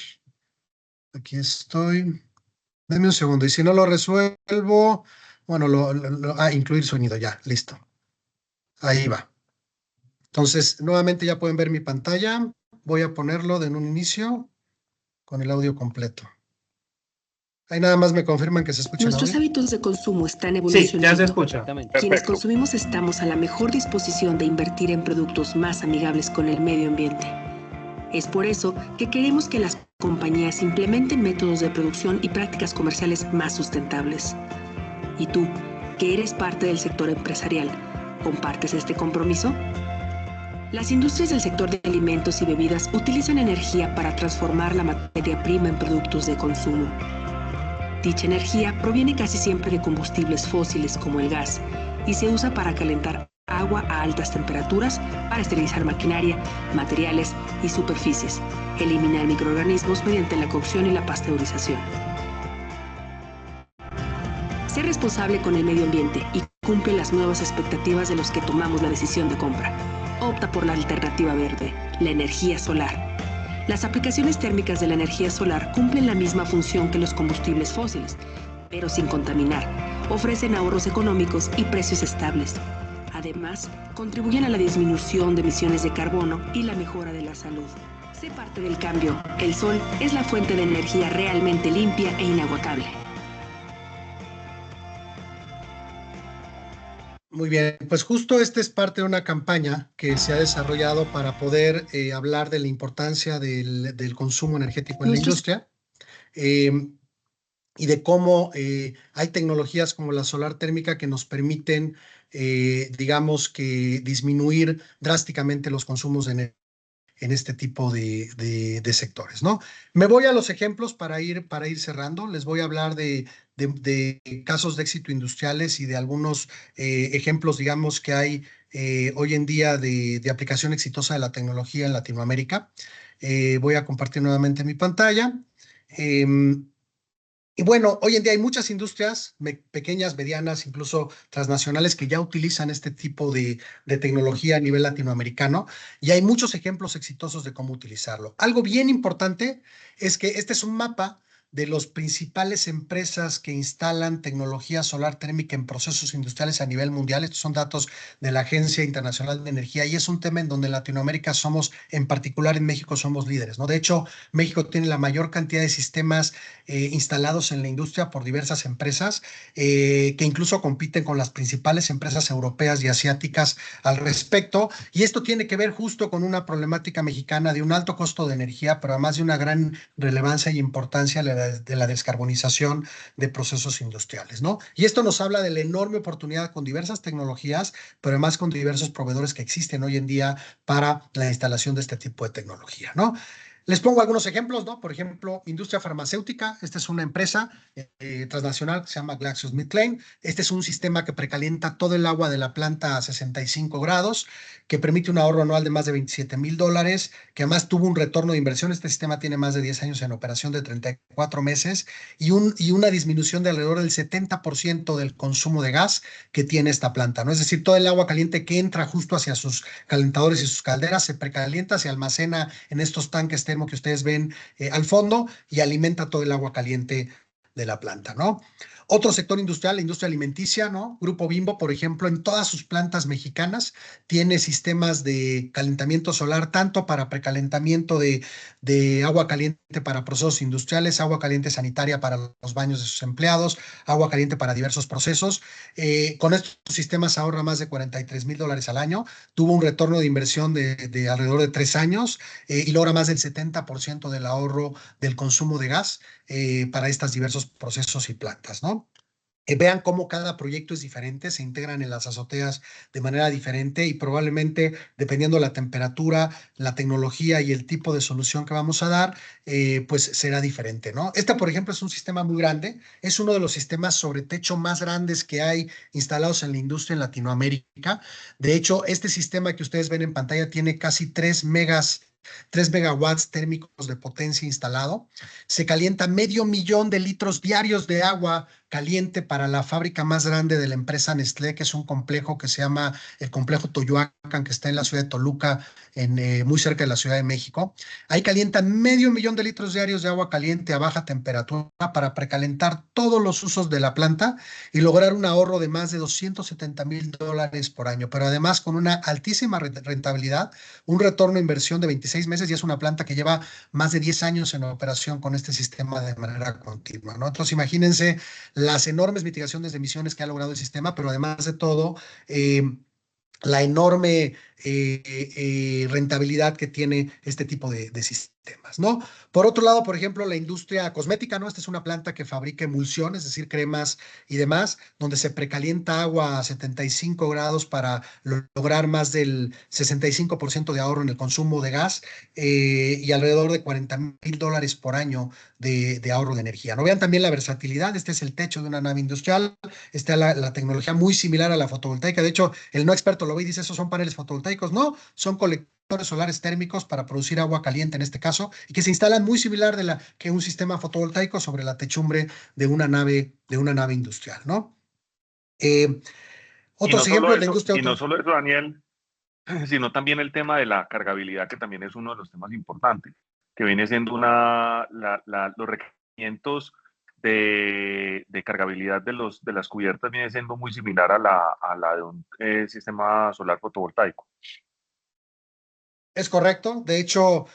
Aquí estoy. Deme un segundo. Y si no lo resuelvo, bueno, incluir sonido, ya, listo. Ahí va. Entonces, nuevamente ya pueden ver mi pantalla. Voy a ponerlo de un inicio con el audio completo. Ahí nada más me confirman que se escucha el Nuestros audio. hábitos de consumo están Sí, evolucionando. ya se escucha. Exactamente. Quienes consumimos estamos a la mejor disposición de invertir en productos más amigables con el medio ambiente. Es por eso que queremos que las compañías implementen métodos de producción y prácticas comerciales más sustentables. ¿Y tú, que eres parte del sector empresarial, compartes este compromiso? Las industrias del sector de alimentos y bebidas utilizan energía para transformar la materia prima en productos de consumo. Dicha energía proviene casi siempre de combustibles fósiles como el gas y se usa para calentar agua a altas temperaturas, para esterilizar maquinaria, materiales y superficies, eliminar microorganismos mediante la cocción y la pasteurización. Sé responsable con el medio ambiente y cumple las nuevas expectativas de los que tomamos la decisión de compra. Opta por la alternativa verde, la energía solar. Las aplicaciones térmicas de la energía solar cumplen la misma función que los combustibles fósiles, pero sin contaminar. Ofrecen ahorros económicos y precios estables. Además, contribuyen a la disminución de emisiones de carbono y la mejora de la salud. Sé parte del cambio. El sol es la fuente de energía realmente limpia e inagotable. Muy bien, pues justo esta es parte de una campaña que se ha desarrollado para poder hablar de la importancia del consumo energético en la industria y de cómo hay tecnologías como la solar térmica que nos permiten, digamos que disminuir drásticamente los consumos de energía en este tipo de sectores, ¿no? Me voy a los ejemplos para ir cerrando. Les voy a hablar de casos de éxito industriales y de algunos ejemplos, digamos, que hay hoy en día de aplicación exitosa de la tecnología en Latinoamérica. Voy a compartir nuevamente mi pantalla. Y bueno, hoy en día hay muchas industrias, pequeñas, medianas, incluso transnacionales, que ya utilizan este tipo de tecnología a nivel latinoamericano y hay muchos ejemplos exitosos de cómo utilizarlo. Algo bien importante es que este es un mapa de las principales empresas que instalan tecnología solar térmica en procesos industriales a nivel mundial. Estos son datos de la Agencia Internacional de Energía y es un tema en donde en Latinoamérica somos, en particular en México, somos líderes, ¿no? De hecho, México tiene la mayor cantidad de sistemas instalados en la industria por diversas empresas que incluso compiten con las principales empresas europeas y asiáticas al respecto. Y esto tiene que ver justo con una problemática mexicana de un alto costo de energía, pero además de una gran relevancia y importancia de la descarbonización de procesos industriales, ¿no? Y esto nos habla de la enorme oportunidad con diversas tecnologías, pero además con diversos proveedores que existen hoy en día para la instalación de este tipo de tecnología, ¿no? Les pongo algunos ejemplos, ¿no? Por ejemplo, industria farmacéutica. Esta es una empresa transnacional que se llama GlaxoSmithKline. Este es un sistema que precalienta todo el agua de la planta a 65 grados, que permite un ahorro anual de más de $27,000, que además tuvo un retorno de inversión. Este sistema tiene más de 10 años en operación, de 34 meses, y una disminución de alrededor del 70% del consumo de gas que tiene esta planta, ¿no? Es decir, todo el agua caliente que entra justo hacia sus calentadores y sus calderas se precalienta, se almacena en estos tanques termo que ustedes ven al fondo y alimenta todo el agua caliente de la planta, ¿no? Otro sector industrial, la industria alimenticia, ¿no? Grupo Bimbo, por ejemplo, en todas sus plantas mexicanas tiene sistemas de calentamiento solar, tanto para precalentamiento de agua caliente para procesos industriales, agua caliente sanitaria para los baños de sus empleados, agua caliente para diversos procesos. Con estos sistemas ahorra más de $43,000 al año, tuvo un retorno de inversión de alrededor de 3 años y logra más del 70% del ahorro del consumo de gas para estos diversos procesos y plantas, ¿no? Vean cómo cada proyecto es diferente, se integran en las azoteas de manera diferente y probablemente, dependiendo de la temperatura, la tecnología y el tipo de solución que vamos a dar, pues será diferente, ¿no? Este, por ejemplo, es un sistema muy grande, es uno de los sistemas sobre techo más grandes que hay instalados en la industria en Latinoamérica. De hecho, este sistema que ustedes ven en pantalla tiene casi 3 megas 3 megawatts térmicos de potencia instalado. Se calienta 500,000 de litros diarios de agua caliente para la fábrica más grande de la empresa Nestlé, que es un complejo que se llama el complejo Toyoacán, que está en la ciudad de Toluca, muy cerca de la Ciudad de México. Ahí calientan 500,000 de litros diarios de agua caliente a baja temperatura para precalentar todos los usos de la planta y lograr un ahorro de más de $270,000 por año, pero además con una altísima rentabilidad, un retorno de inversión de 26 meses, y es una planta que lleva más de 10 años en operación con este sistema de manera continua, ¿no? Entonces, imagínense las enormes mitigaciones de emisiones que ha logrado el sistema, pero además de todo, la enorme rentabilidad que tiene este tipo de sistemas, ¿no? Por otro lado, por ejemplo, la industria cosmética, ¿no? Esta es una planta que fabrica emulsiones, es decir, cremas y demás, donde se precalienta agua a 75 grados para lograr más del 65% de ahorro en el consumo de gas y alrededor de $40,000 por año de ahorro de energía. No vean también la versatilidad. Este es el techo de una nave industrial. Está la tecnología muy similar a la fotovoltaica. De hecho, el no experto lo ve y dice, esos son paneles fotovoltaicos. No, son colectores solares térmicos para producir agua caliente en este caso, y que se instalan muy similar que un sistema fotovoltaico sobre la techumbre de una nave industrial, ¿no? Otros ejemplos de la industria. Y no solo eso, Daniel, sino también el tema de la cargabilidad, que también es uno de los temas importantes, que viene siendo los requerimientos de cargabilidad de las cubiertas viene siendo muy similar a la de un sistema solar fotovoltaico. Es correcto. De hecho,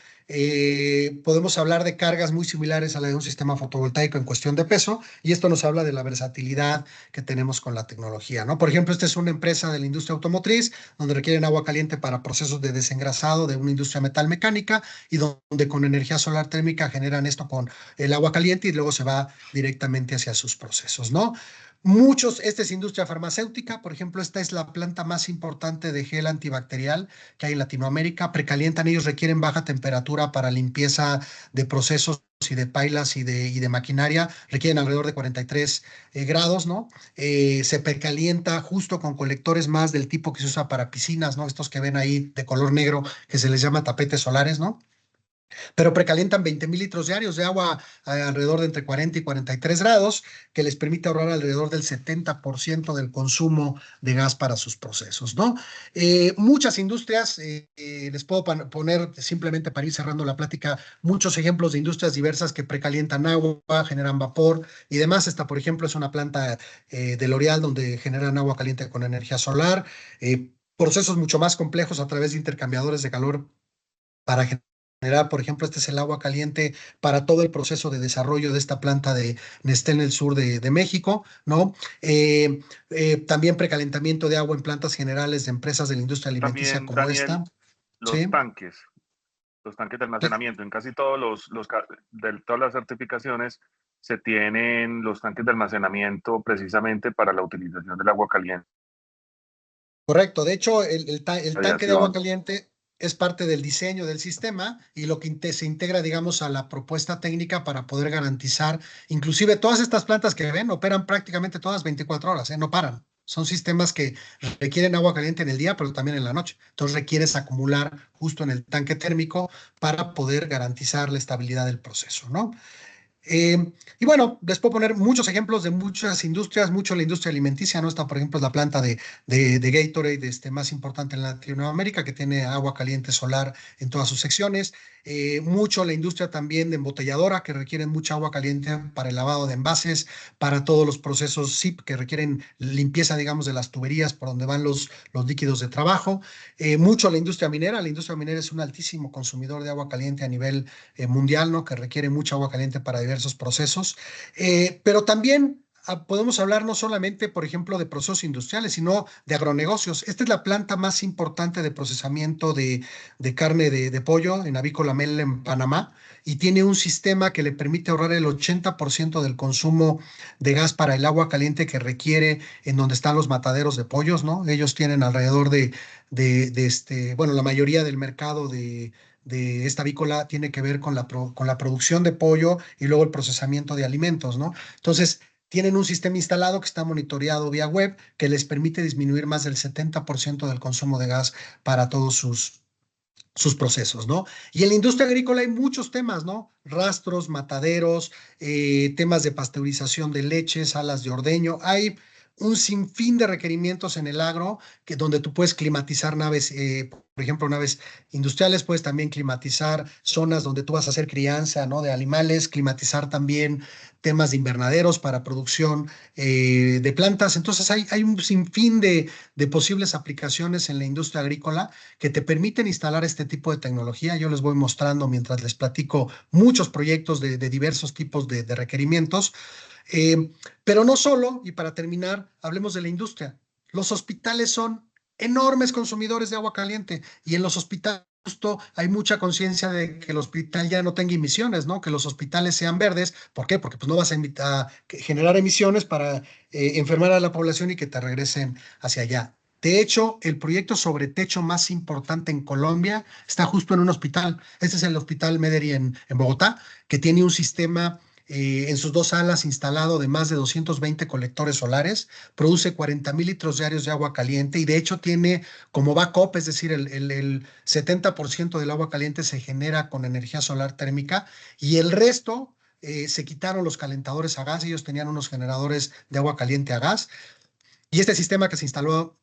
podemos hablar de cargas muy similares a la de un sistema fotovoltaico en cuestión de peso, y esto nos habla de la versatilidad que tenemos con la tecnología, ¿no? Por ejemplo, esta es una empresa de la industria automotriz donde requieren agua caliente para procesos de desengrasado de una industria metalmecánica, y donde con energía solar térmica generan esto con el agua caliente y luego se va directamente hacia sus procesos, ¿no? Esta es industria farmacéutica. Por ejemplo, esta es la planta más importante de gel antibacterial que hay en Latinoamérica. Precalientan, ellos requieren baja temperatura para limpieza de procesos y de pailas y de maquinaria, requieren alrededor de 43 grados, ¿no? Se precalienta justo con colectores más del tipo que se usa para piscinas, ¿no? Estos que ven ahí de color negro, que se les llama tapetes solares, ¿no? Pero precalientan 20,000 litros diarios de agua alrededor de entre 40 y 43 grados, que les permite ahorrar alrededor del 70% del consumo de gas para sus procesos, ¿no? Muchas industrias, les puedo poner simplemente para ir cerrando la plática, muchos ejemplos de industrias diversas que precalientan agua, generan vapor y demás. Esta, por ejemplo, es una planta de L'Oreal donde generan agua caliente con energía solar, procesos mucho más complejos a través de intercambiadores de calor para generar, por ejemplo, este es el agua caliente para todo el proceso de desarrollo de esta planta de Nestlé en el sur de México, ¿no? También precalentamiento de agua en plantas generales de empresas de la industria alimenticia también, como Daniel, esta. Los ¿sí? Los tanques de almacenamiento, en casi todas las certificaciones se tienen los tanques de almacenamiento precisamente para la utilización del agua caliente. Correcto, de hecho, el tanque de agua caliente es parte del diseño del sistema y lo que se integra, digamos, a la propuesta técnica para poder garantizar, inclusive todas estas plantas que ven operan prácticamente todas 24 horas, no paran. Son sistemas que requieren agua caliente en el día, pero también en la noche. Entonces requieres acumular justo en el tanque térmico para poder garantizar la estabilidad del proceso, ¿no? Y bueno, les puedo poner muchos ejemplos de muchas industrias, mucho la industria alimenticia, ¿no? Esta, por ejemplo, es la planta de Gatorade más importante en Latinoamérica, que tiene agua caliente solar en todas sus secciones. Mucho la industria también de embotelladora, que requieren mucha agua caliente para el lavado de envases, para todos los procesos SIP que requieren limpieza, digamos, de las tuberías por donde van los líquidos de trabajo. Mucho la industria minera es un altísimo consumidor de agua caliente a nivel mundial, ¿no? Que requiere mucha agua caliente para diversos procesos, pero también podemos hablar no solamente, por ejemplo, de procesos industriales, sino de agronegocios. Esta es la planta más importante de procesamiento de carne de pollo en Avícola Mel en Panamá, y tiene un sistema que le permite ahorrar el 80% del consumo de gas para el agua caliente que requiere en donde están los mataderos de pollos, ¿no? Ellos tienen alrededor bueno, la mayoría del mercado de esta avícola tiene que ver con la producción de pollo y luego el procesamiento de alimentos, ¿no? Entonces, tienen un sistema instalado que está monitoreado vía web que les permite disminuir más del 70% del consumo de gas para todos sus sus procesos, ¿no? Y en la industria agrícola hay muchos temas, ¿no? Rastros, mataderos, temas de pasteurización de leche, salas de ordeño. Hay un sinfín de requerimientos en el agro donde tú puedes climatizar naves, por ejemplo, naves industriales, puedes también climatizar zonas donde tú vas a hacer crianza, ¿no? De animales, climatizar también temas de invernaderos para producción de plantas. Entonces hay un sinfín de posibles aplicaciones en la industria agrícola que te permiten instalar este tipo de tecnología. Yo les voy mostrando mientras les platico muchos proyectos de diversos tipos de requerimientos. Pero no solo, y para terminar, hablemos de la industria. Los hospitales son enormes consumidores de agua caliente y en los hospitales justo hay mucha conciencia de que el hospital ya no tenga emisiones, ¿no? Que los hospitales sean verdes. ¿Por qué? Porque pues no vas a generar emisiones para enfermar a la población y que te regresen hacia allá. De hecho, el proyecto sobre techo más importante en Colombia está justo en un hospital. Este es el Hospital Mederi en Bogotá, que tiene un sistema en sus 2 salas instalado de más de 220 colectores solares, produce 40,000 litros diarios de agua caliente y de hecho tiene como backup, es decir, el 70% del agua caliente se genera con energía solar térmica y el resto se quitaron los calentadores a gas, ellos tenían unos generadores de agua caliente a gas y este sistema que se instaló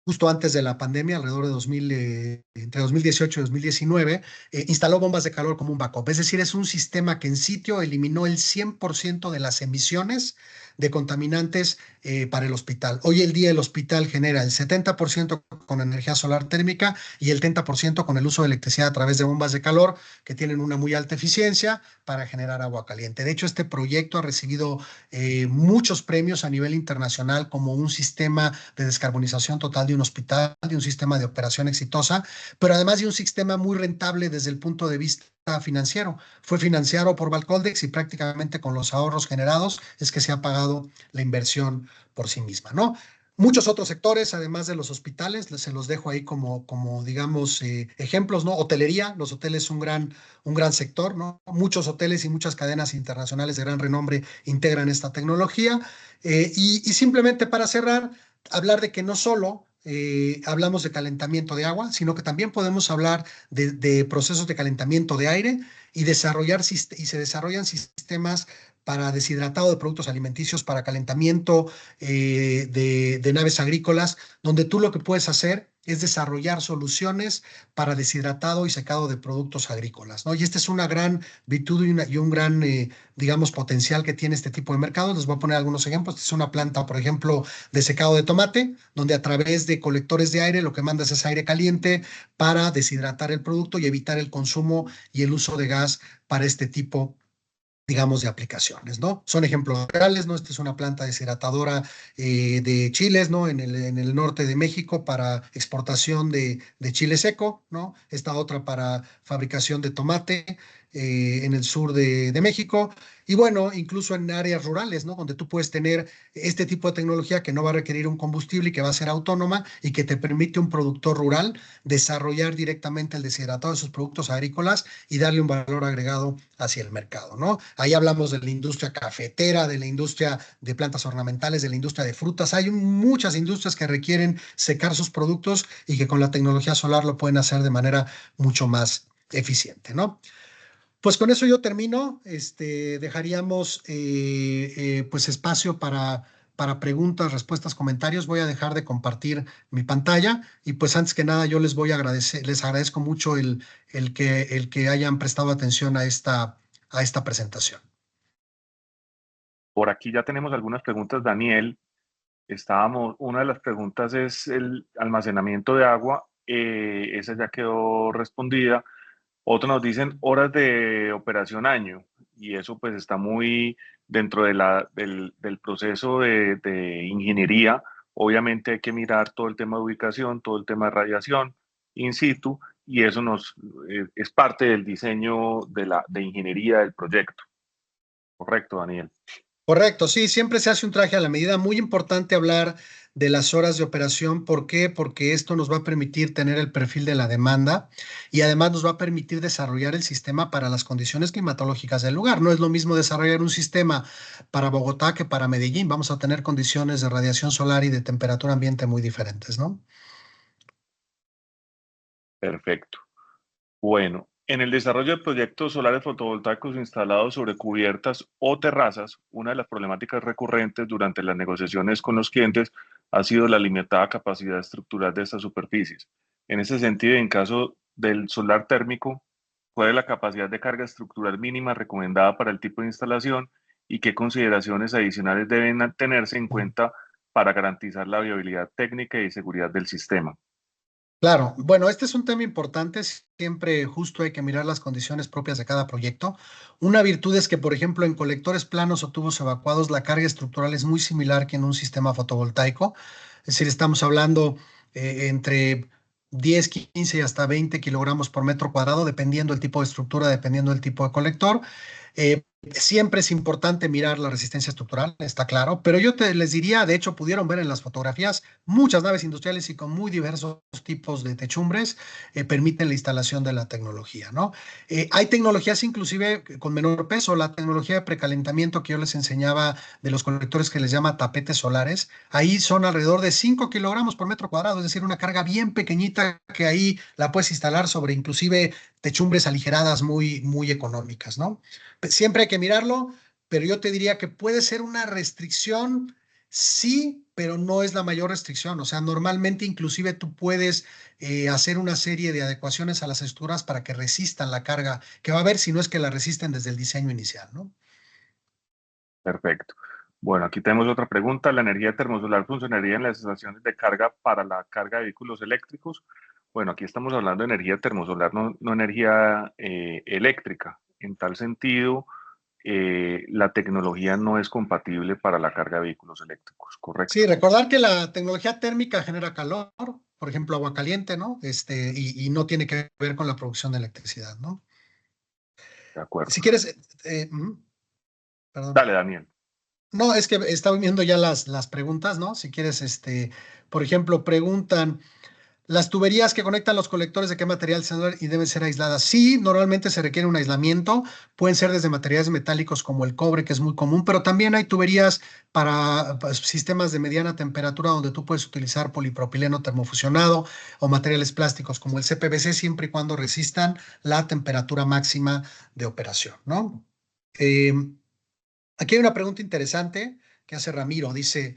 justo antes de la pandemia, alrededor de entre 2018 y 2019, instaló bombas de calor como un backup. Es decir, es un sistema que en sitio eliminó el 100% de las emisiones de contaminantes para el hospital. Hoy el día el hospital genera el 70% con energía solar térmica y el 30% con el uso de electricidad a través de bombas de calor que tienen una muy alta eficiencia para generar agua caliente. De hecho, este proyecto ha recibido muchos premios a nivel internacional como un sistema de descarbonización total de un hospital, de un sistema de operación exitosa, pero además de un sistema muy rentable desde el punto de vista financiero. Fue financiado por Valcoldex y prácticamente con los ahorros generados es que se ha pagado la inversión por sí misma, ¿no? Muchos otros sectores, además de los hospitales, se los dejo ahí como digamos, ejemplos, ¿no? Hotelería, los hoteles son un gran sector, ¿no? Muchos hoteles y muchas cadenas internacionales de gran renombre integran esta tecnología. Y simplemente para cerrar, hablar de que no solo hablamos de calentamiento de agua, sino que también podemos hablar de procesos de calentamiento de aire y se desarrollan sistemas para deshidratado de productos alimenticios, para calentamiento de naves agrícolas, donde tú lo que puedes hacer es desarrollar soluciones para deshidratado y secado de productos agrícolas, ¿no? Y esta es una gran virtud y un gran, digamos, potencial que tiene este tipo de mercados. Les voy a poner algunos ejemplos. Esta es una planta, por ejemplo, de secado de tomate, donde a través de colectores de aire lo que mandas es aire caliente para deshidratar el producto y evitar el consumo y el uso de gas para este tipo digamos, de aplicaciones, ¿no? Son ejemplos reales, ¿no? Esta es una planta deshidratadora de chiles, ¿no? En el norte de México para exportación de chile seco, ¿no? Esta otra para fabricación de tomate en el sur de México. Y bueno, incluso en áreas rurales, ¿no? Donde tú puedes tener este tipo de tecnología que no va a requerir un combustible y que va a ser autónoma y que te permite un productor rural desarrollar directamente el deshidratado de sus productos agrícolas y darle un valor agregado hacia el mercado, ¿no? Ahí hablamos de la industria cafetera, de la industria de plantas ornamentales, de la industria de frutas. Hay muchas industrias que requieren secar sus productos y que con la tecnología solar lo pueden hacer de manera mucho más eficiente, ¿no? Pues con eso yo termino. Dejaríamos pues espacio para preguntas, respuestas, comentarios. Voy a dejar de compartir mi pantalla y pues antes que nada yo les voy a agradecer, les agradezco mucho el que hayan prestado atención a esta presentación. Por aquí ya tenemos algunas preguntas, Daniel. Una de las preguntas es el almacenamiento de agua. Esa ya quedó respondida. Otros nos dicen horas de operación año, y eso pues está muy dentro del proceso de ingeniería. Obviamente hay que mirar todo el tema de ubicación, todo el tema de radiación in situ, y eso es parte del diseño de ingeniería del proyecto. Correcto, Daniel. Correcto, sí, siempre se hace un traje a la medida. Muy importante hablar de las horas de operación. ¿Por qué? Porque esto nos va a permitir tener el perfil de la demanda y además nos va a permitir desarrollar el sistema para las condiciones climatológicas del lugar. No es lo mismo desarrollar un sistema para Bogotá que para Medellín. Vamos a tener condiciones de radiación solar y de temperatura ambiente muy diferentes, ¿no? Perfecto. Bueno, en el desarrollo de proyectos solares fotovoltaicos instalados sobre cubiertas o terrazas, una de las problemáticas recurrentes durante las negociaciones con los clientes ha sido la limitada capacidad estructural de estas superficies. En ese sentido, en caso del solar térmico, ¿cuál es la capacidad de carga estructural mínima recomendada para el tipo de instalación y qué consideraciones adicionales deben tenerse en cuenta para garantizar la viabilidad técnica y seguridad del sistema? Claro, bueno, este es un tema importante, siempre justo hay que mirar las condiciones propias de cada proyecto. Una virtud es que, por ejemplo, en colectores planos o tubos evacuados, la carga estructural es muy similar que en un sistema fotovoltaico, es decir, estamos hablando entre 10, 15 y hasta 20 kilogramos por metro cuadrado, dependiendo del tipo de estructura, dependiendo del tipo de colector. Siempre es importante mirar la resistencia estructural, está claro, pero yo les diría, de hecho, pudieron ver en las fotografías, muchas naves industriales y con muy diversos tipos de techumbres permiten la instalación de la tecnología, ¿no? Hay tecnologías inclusive con menor peso, la tecnología de precalentamiento que yo les enseñaba de los colectores que les llama tapetes solares, ahí son alrededor de 5 kilogramos por metro cuadrado, es decir, una carga bien pequeñita que ahí la puedes instalar sobre inclusive techumbres aligeradas muy económicas, ¿no? Siempre hay que mirarlo, pero yo te diría que puede ser una restricción, sí, pero no es la mayor restricción. O sea, normalmente inclusive tú puedes hacer una serie de adecuaciones a las estructuras para que resistan la carga que va a haber, si no es que la resisten desde el diseño inicial, ¿no? Perfecto. Bueno, aquí tenemos otra pregunta. ¿La energía termosolar funcionaría en las estaciones de carga para la carga de vehículos eléctricos? Bueno, aquí estamos hablando de energía termosolar, no energía eléctrica. En tal sentido, la tecnología no es compatible para la carga de vehículos eléctricos, ¿correcto? Sí, recordar que la tecnología térmica genera calor, por ejemplo, agua caliente, ¿no? Y no tiene que ver con la producción de electricidad, ¿no? De acuerdo. Si quieres, perdón. Dale, Daniel. No, es que estaba viendo ya las preguntas, ¿no? Si quieres, por ejemplo, preguntan, ¿las tuberías que conectan los colectores de qué material son y deben ser aisladas? Sí, normalmente se requiere un aislamiento, pueden ser desde materiales metálicos como el cobre, que es muy común, pero también hay tuberías para sistemas de mediana temperatura donde tú puedes utilizar polipropileno termofusionado o materiales plásticos como el CPVC, siempre y cuando resistan la temperatura máxima de operación, ¿no? Aquí hay una pregunta interesante que hace Ramiro. Dice,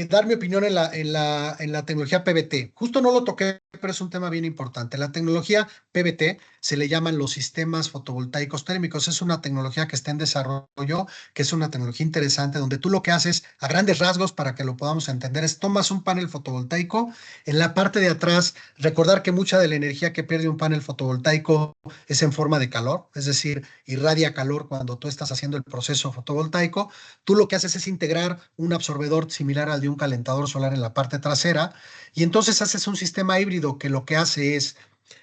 dar mi opinión en la tecnología PVT. Justo no lo toqué, pero es un tema bien importante. La tecnología PVT se le llaman los sistemas fotovoltaicos térmicos. Es una tecnología que está en desarrollo, que es una tecnología interesante, donde tú lo que haces, a grandes rasgos, para que lo podamos entender, es tomas un panel fotovoltaico, en la parte de atrás, recordar que mucha de la energía que pierde un panel fotovoltaico es en forma de calor, es decir, irradia calor cuando tú estás haciendo el proceso fotovoltaico. Tú lo que haces es integrar un absorbedor similar al de un calentador solar en la parte trasera y entonces haces un sistema híbrido que lo que hace es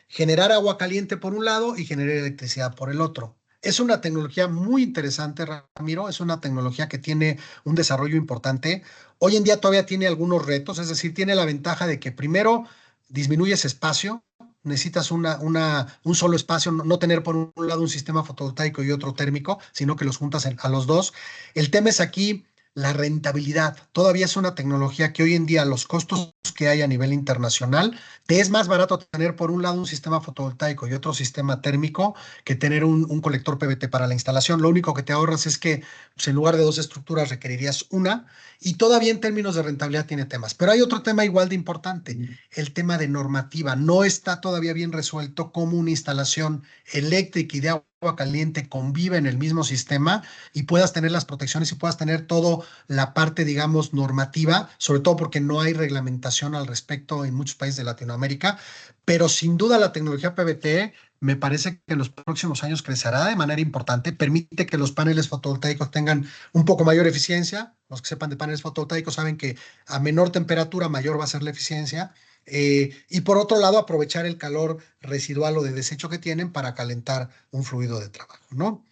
generar agua caliente por un lado y generar electricidad por el otro. Es una tecnología muy interesante, Ramiro, es una tecnología que tiene un desarrollo importante. Hoy en día todavía tiene algunos retos, es decir, tiene la ventaja de que primero disminuyes espacio, necesitas un solo espacio, no tener por un lado un sistema fotovoltaico y otro térmico, sino que los juntas a los dos. El tema es aquí la rentabilidad. Todavía es una tecnología que hoy en día los costos que hay a nivel internacional, te es más barato tener por un lado un sistema fotovoltaico y otro sistema térmico que tener un colector PVT para la instalación. Lo único que te ahorras es que pues, en lugar de dos estructuras requerirías una y todavía en términos de rentabilidad tiene temas. Pero hay otro tema igual de importante, el tema de normativa. No está todavía bien resuelto cómo una instalación eléctrica y de agua caliente convive en el mismo sistema y puedas tener las protecciones y puedas tener toda la parte, digamos, normativa, sobre todo porque no hay reglamentación al respecto en muchos países de Latinoamérica, pero sin duda la tecnología PVT me parece que en los próximos años crecerá de manera importante, permite que los paneles fotovoltaicos tengan un poco mayor eficiencia. Los que sepan de paneles fotovoltaicos saben que a menor temperatura mayor va a ser la eficiencia. Y por otro lado, aprovechar el calor residual o de desecho que tienen para calentar un fluido de trabajo, ¿no?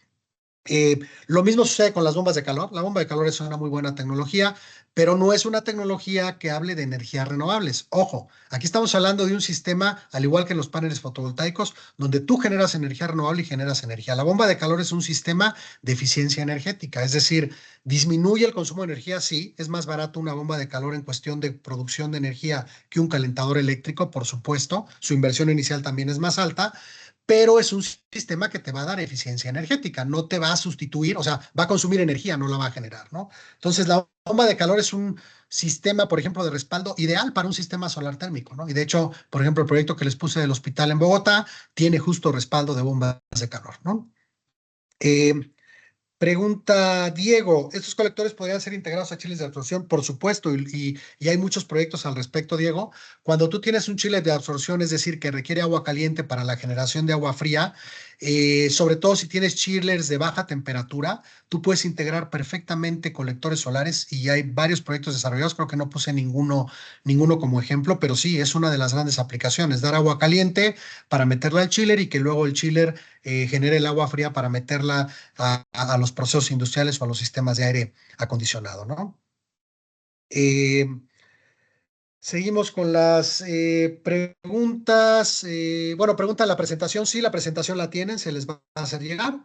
Lo mismo sucede con las bombas de calor. La bomba de calor es una muy buena tecnología, pero no es una tecnología que hable de energías renovables. Ojo, aquí estamos hablando de un sistema, al igual que los paneles fotovoltaicos, donde tú generas energía renovable y generas energía. La bomba de calor es un sistema de eficiencia energética, es decir, disminuye el consumo de energía, sí, es más barato una bomba de calor en cuestión de producción de energía que un calentador eléctrico, por supuesto. Su inversión inicial también es más alta, pero es un sistema que te va a dar eficiencia energética, no te va a sustituir, o sea, va a consumir energía, no la va a generar, ¿no? Entonces, la bomba de calor es un sistema, por ejemplo, de respaldo ideal para un sistema solar térmico, ¿no? Y de hecho, por ejemplo, el proyecto que les puse del hospital en Bogotá tiene justo respaldo de bombas de calor, ¿no? Pregunta Diego, ¿estos colectores podrían ser integrados a chiles de absorción? Por supuesto, y hay muchos proyectos al respecto, Diego. Cuando tú tienes un chile de absorción, es decir, que requiere agua caliente para la generación de agua fría, sobre todo si tienes chillers de baja temperatura, tú puedes integrar perfectamente colectores solares y hay varios proyectos desarrollados, creo que no puse ninguno como ejemplo, pero sí, es una de las grandes aplicaciones, dar agua caliente para meterla al chiller y que luego el chiller genere el agua fría para meterla a los procesos industriales o a los sistemas de aire acondicionado, ¿no? Seguimos con las preguntas. Bueno, preguntan la presentación. Sí, la presentación la tienen, se les va a hacer llegar.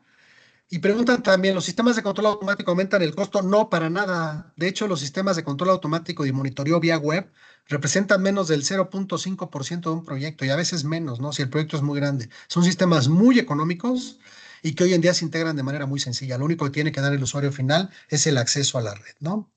Y preguntan también, ¿los sistemas de control automático aumentan el costo? No, para nada. De hecho, los sistemas de control automático y monitoreo vía web representan menos del 0.5% de un proyecto y a veces menos, ¿no? Si el proyecto es muy grande. Son sistemas muy económicos y que hoy en día se integran de manera muy sencilla. Lo único que tiene que dar el usuario final es el acceso a la red, ¿no?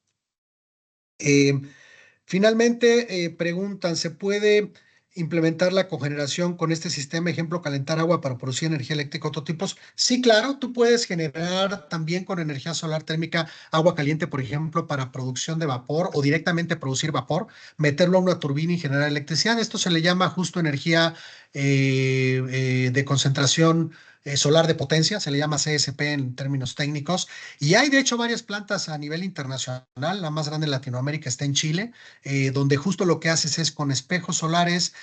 Finalmente, preguntan, ¿se puede implementar la cogeneración con este sistema, ejemplo, calentar agua para producir energía eléctrica, otros tipos? Sí, claro, tú puedes generar también con energía solar térmica agua caliente, por ejemplo, para producción de vapor o directamente producir vapor, meterlo a una turbina y generar electricidad. Esto se le llama justo energía de concentración solar de potencia, se le llama CSP en términos técnicos. Y hay de hecho varias plantas a nivel internacional, la más grande en Latinoamérica está en Chile, donde justo lo que haces es con espejos solares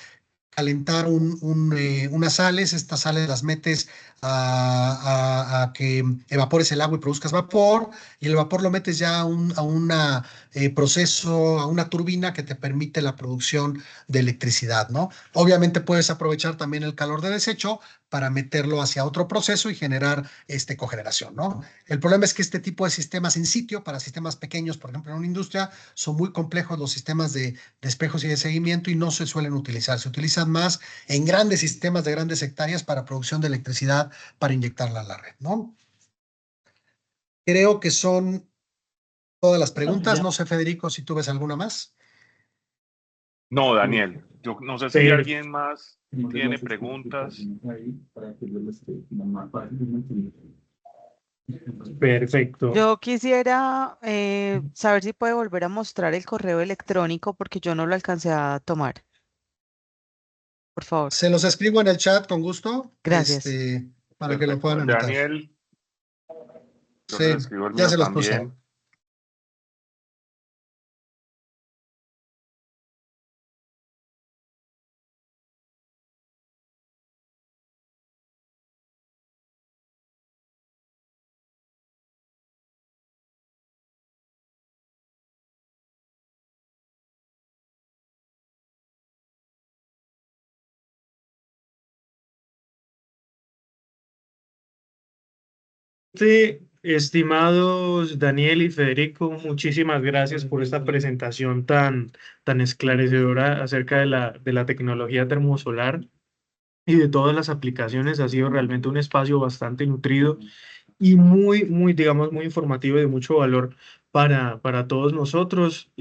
calentar unas sales, estas sales las metes a que evapores el agua y produzcas vapor, y el vapor lo metes ya a un proceso, a una turbina que te permite la producción de electricidad, ¿no? Obviamente puedes aprovechar también el calor de desecho para meterlo hacia otro proceso y generar cogeneración, ¿no? El problema es que este tipo de sistemas en sitio, para sistemas pequeños, por ejemplo en una industria, son muy complejos los sistemas de espejos y de seguimiento y no se suelen utilizar. Se utilizan más en grandes sistemas de grandes hectáreas para producción de electricidad para inyectarla a la red, ¿no? Creo que son todas las preguntas. No sé, Federico, si tú ves alguna más. No, Daniel, yo no sé si alguien más tiene preguntas. Perfecto. Yo quisiera saber si puede volver a mostrar el correo electrónico porque yo no lo alcancé a tomar. Por favor. Se los escribo en el chat con gusto. Gracias. Para que lo puedan anotar. Daniel, yo Sí, les escribo el ya mío se los también. puse. Estimados Daniel y Federico, muchísimas gracias por esta presentación tan esclarecedora acerca de la tecnología termosolar y de todas las aplicaciones. Ha sido realmente un espacio bastante nutrido y digamos, muy informativo y de mucho valor para todos nosotros.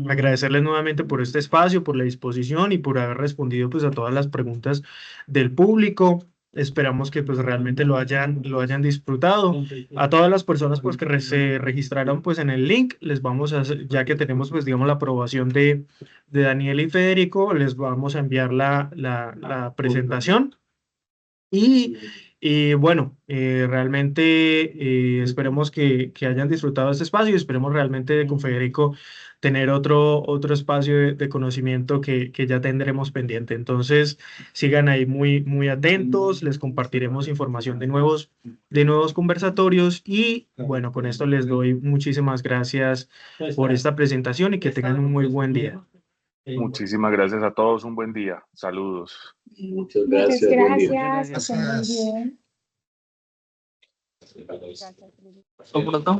Agradecerles nuevamente por este espacio, por la disposición y por haber respondido pues a todas las preguntas del público. Esperamos que pues realmente lo hayan disfrutado. A todas las personas pues que se registraron pues en el link, les vamos a hacer, ya que tenemos pues digamos la aprobación de Daniel y Federico, les vamos a enviar la presentación. Y bueno, realmente esperemos que hayan disfrutado este espacio y esperemos realmente con Federico tener otro espacio de conocimiento que ya tendremos pendiente. Entonces, sigan ahí muy atentos, les compartiremos información de nuevos conversatorios y bueno, con esto les doy muchísimas gracias por esta presentación y que tengan un muy buen día. Muchísimas gracias a todos, un buen día. Saludos. Muchas gracias. Buen día. Gracias. Que estén muy bien. Gracias.